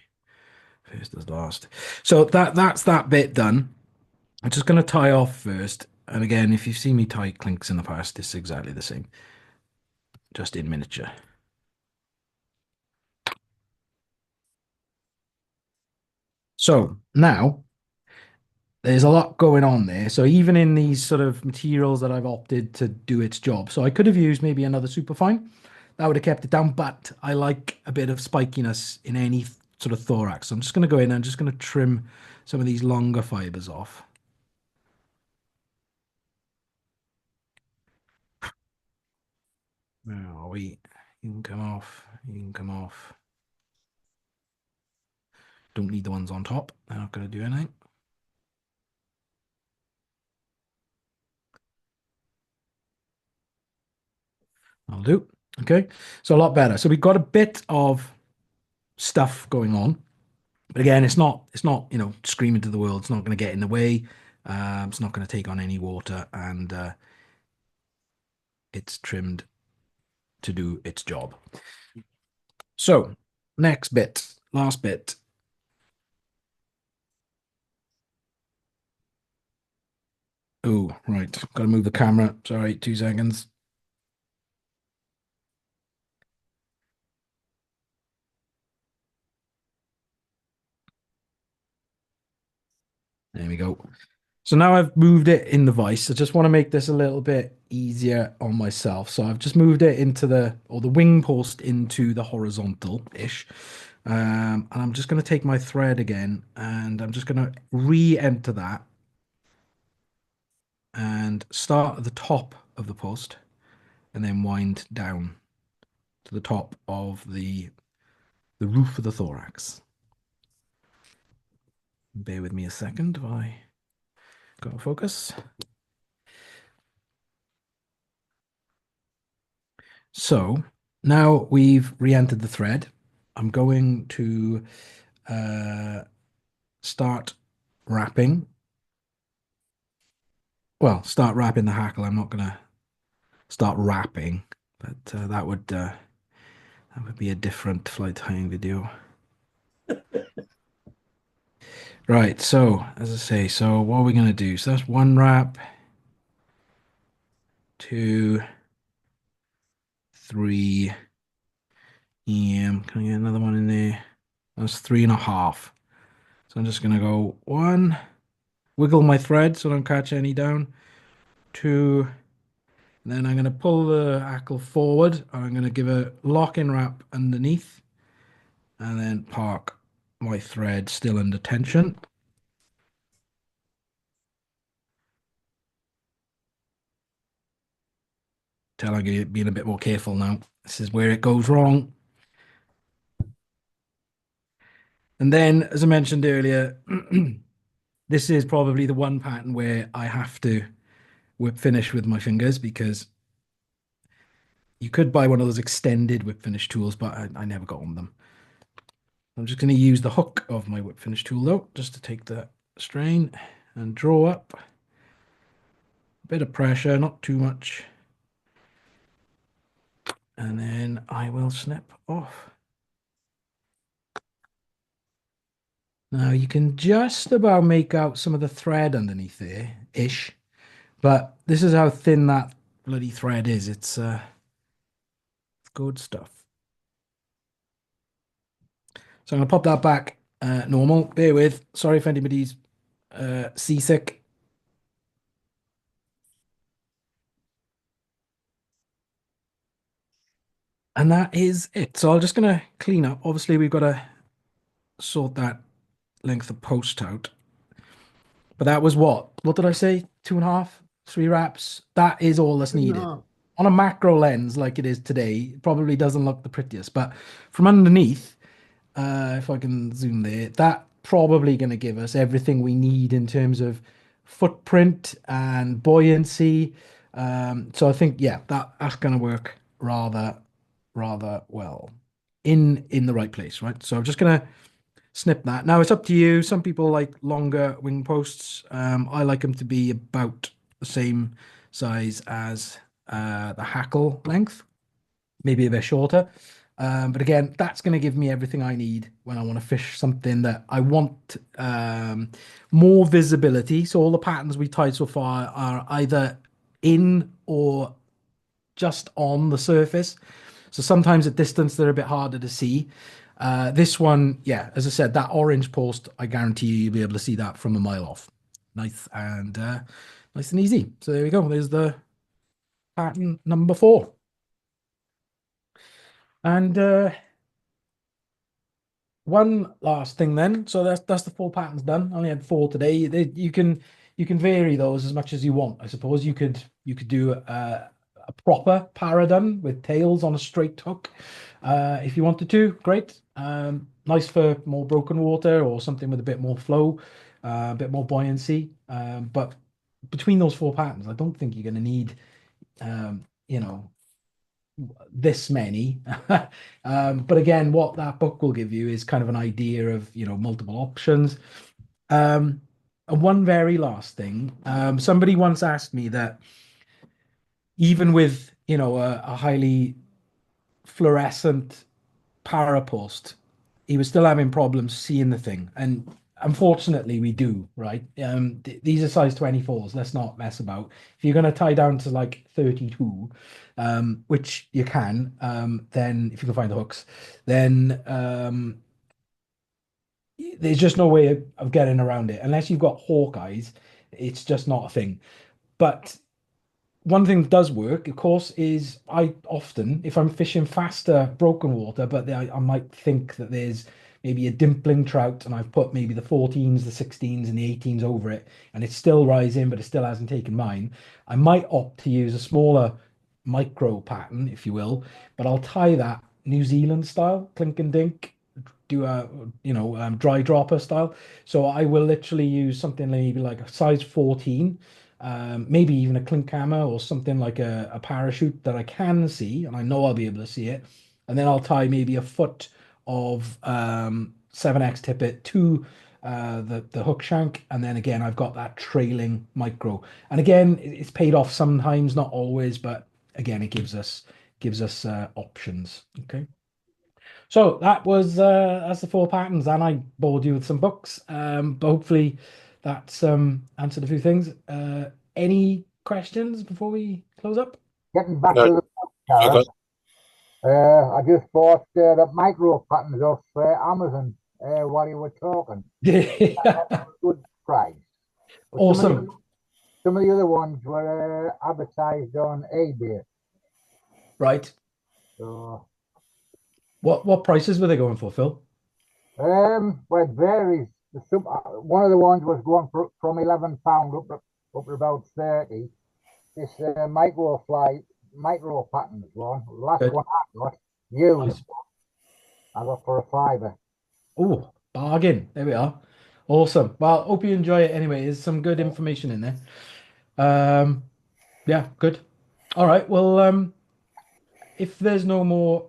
First as last. So that's that bit done. I'm just going to tie off first. And again, if you've seen me tie clinks in the past, it's exactly the same. Just in miniature. So now, there's a lot going on there. So even in these sort of materials that I've opted to do its job, so I could have used maybe another superfine. That would have kept it down, but I like a bit of spikiness in any sort of thorax. So I'm just going to go in and I'm just going to trim some of these longer fibers off. Where are we? You can come off. You can come off. Don't need the ones on top. They're not going to do anything. I'll do. Okay. So a lot better. So we've got a bit of stuff going on. But again, it's not, screaming to the world. It's not going to get in the way. It's not going to take on any water, and it's trimmed to do its job. So next bit, last bit. Oh, right. Got to move the camera. Sorry, 2 seconds. There we go. So now I've moved it in the vise. I just want to make this a little bit easier on myself. So I've just moved it into the wing post into the horizontal-ish. And I'm just going to take my thread again, and I'm just going to re-enter that and start at the top of the post and then wind down to the top of the roof of the thorax. Bear with me a second while I go to focus. So now we've re-entered the thread. I'm going to start wrapping. Well, start wrapping the hackle. I'm not going to start wrapping, but that would be a different fly tying video. Right, so as I say, so what are we going to do? So that's 1 wrap, 2, 3. Can I get another one in there? That's 3.5. So I'm just going to go 1, wiggle my thread so I don't catch any down. 2, and then I'm going to pull the hackle forward. And I'm going to give a lock-in wrap underneath, and then park my thread still under tension. Tell I'm being a bit more careful now. This is where it goes wrong. And then, as I mentioned earlier, this is probably the one pattern where I have to whip finish with my fingers, because you could buy one of those extended whip finish tools, but I never got on them. I'm just going to use the hook of my whip finish tool though, just to take the strain and draw up. A bit of pressure, not too much. And then I will snip off. Now you can just about make out some of the thread underneath there-ish, but this is how thin that bloody thread is. It's good stuff. So I'm going to pop that back normal. Bear with. Sorry if anybody's seasick. And that is it. So I'm just going to clean up. Obviously, we've got to sort that length of post out. But that was what? What did I say? 2.5, 3 wraps. That is all that's needed. On a macro lens like it is today, it probably doesn't look the prettiest. But from underneath, if I can zoom there, that probably going to give us everything we need in terms of footprint and buoyancy. So I think, yeah, that's going to work rather well in the right place, right? So I'm just going to snip that. Now it's up to you. Some people like longer wing posts. I like them to be about the same size as the hackle length, maybe a bit shorter. But again, that's going to give me everything I need when I want to fish something that I want more visibility. So all the patterns we tied so far are either in or just on the surface. So sometimes at distance, they're a bit harder to see. This one, yeah, as I said, that orange post, I guarantee you'll be able to see that from a mile off. nice and easy. So there we go. There's the pattern number 4. And one last thing then. So that's the 4 patterns done. I only had 4 today. You can vary those as much as you want. I suppose you could do a proper paradun with tails on a straight hook if you wanted to. Great. Nice for more broken water or something with a bit more flow, a bit more buoyancy. But between those 4 patterns, I don't think you're going to need, this many. But again, what that book will give you is kind of an idea of, multiple options. And one very last thing, somebody once asked me that even with, a highly fluorescent parapost, he was still having problems seeing the thing. And unfortunately, we do, right? These are size 24s. Let's not mess about. If you're going to tie down to like 32, which you can, then if you can find the hooks, then there's just no way of getting around it. Unless you've got hawk eyes, it's just not a thing. But one thing that does work, of course, is I often, if I'm fishing faster broken water, but I might think that there's maybe a dimpling trout and I've put maybe the 14s, the 16s and the 18s over it and it's still rising, but it still hasn't taken mine. I might opt to use a smaller micro pattern, if you will, but I'll tie that New Zealand style, clink and dink, do a, dry dropper style. So I will literally use something maybe like a size 14, maybe even a Klinkhamer or something like a parachute that I can see and I know I'll be able to see it. And then I'll tie maybe a foot of 7x tippet to the hook shank, and then again I've got that trailing micro. And again, it's paid off sometimes, not always, but again it gives us options. Okay, so that's the 4 patterns, and I bored you with some books, but hopefully that's answered a few things. Any questions before we close up? Getting back No. to the book, Gareth, I just bought that micro patterns off Amazon while you were talking. Good price. But Awesome. Some of the other ones were advertised on eBay. Right. So, What prices were they going for, Phil? well, it varies. One of the ones was going from £11 up to about 30. This micro patterns one. The last Good. one I got, used. Nice. I got for £5. Oh, bargain. There we are. Awesome. Well, hope you enjoy it anyway. There's some good information in there. Yeah, good. All right. Well, if there's no more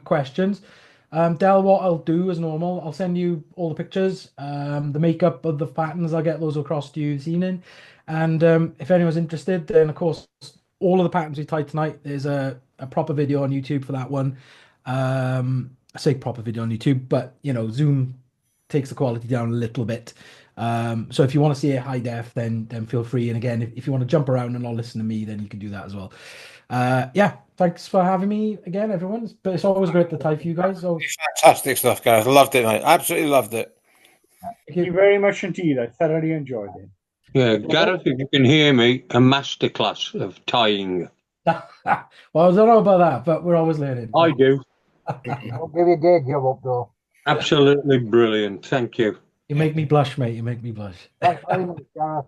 questions, Del, what I'll do as normal, I'll send you all the pictures, the makeup of the patterns. I'll get those across to you this evening. And if anyone's interested, then of course, all of the patterns we tied tonight, there's a proper video on YouTube for that one. I say proper video on YouTube, but Zoom takes the quality down a little bit. So if you want to see it high def, then feel free. And again, if you want to jump around and not listen to me, then you can do that as well. Yeah, thanks for having me again, everyone. But it's always great to tie for you guys. So Fantastic stuff, Gareth. Loved it, mate. Absolutely loved it. Thank you very much indeed. I thoroughly enjoyed it. Yeah, Gareth, if you can hear me, a masterclass of tying. Well, I don't know about that, but we're always learning. I do. Don't give your day job up though. Absolutely brilliant. Thank you. You make me blush, mate. You make me blush. Thanks very much, Gareth.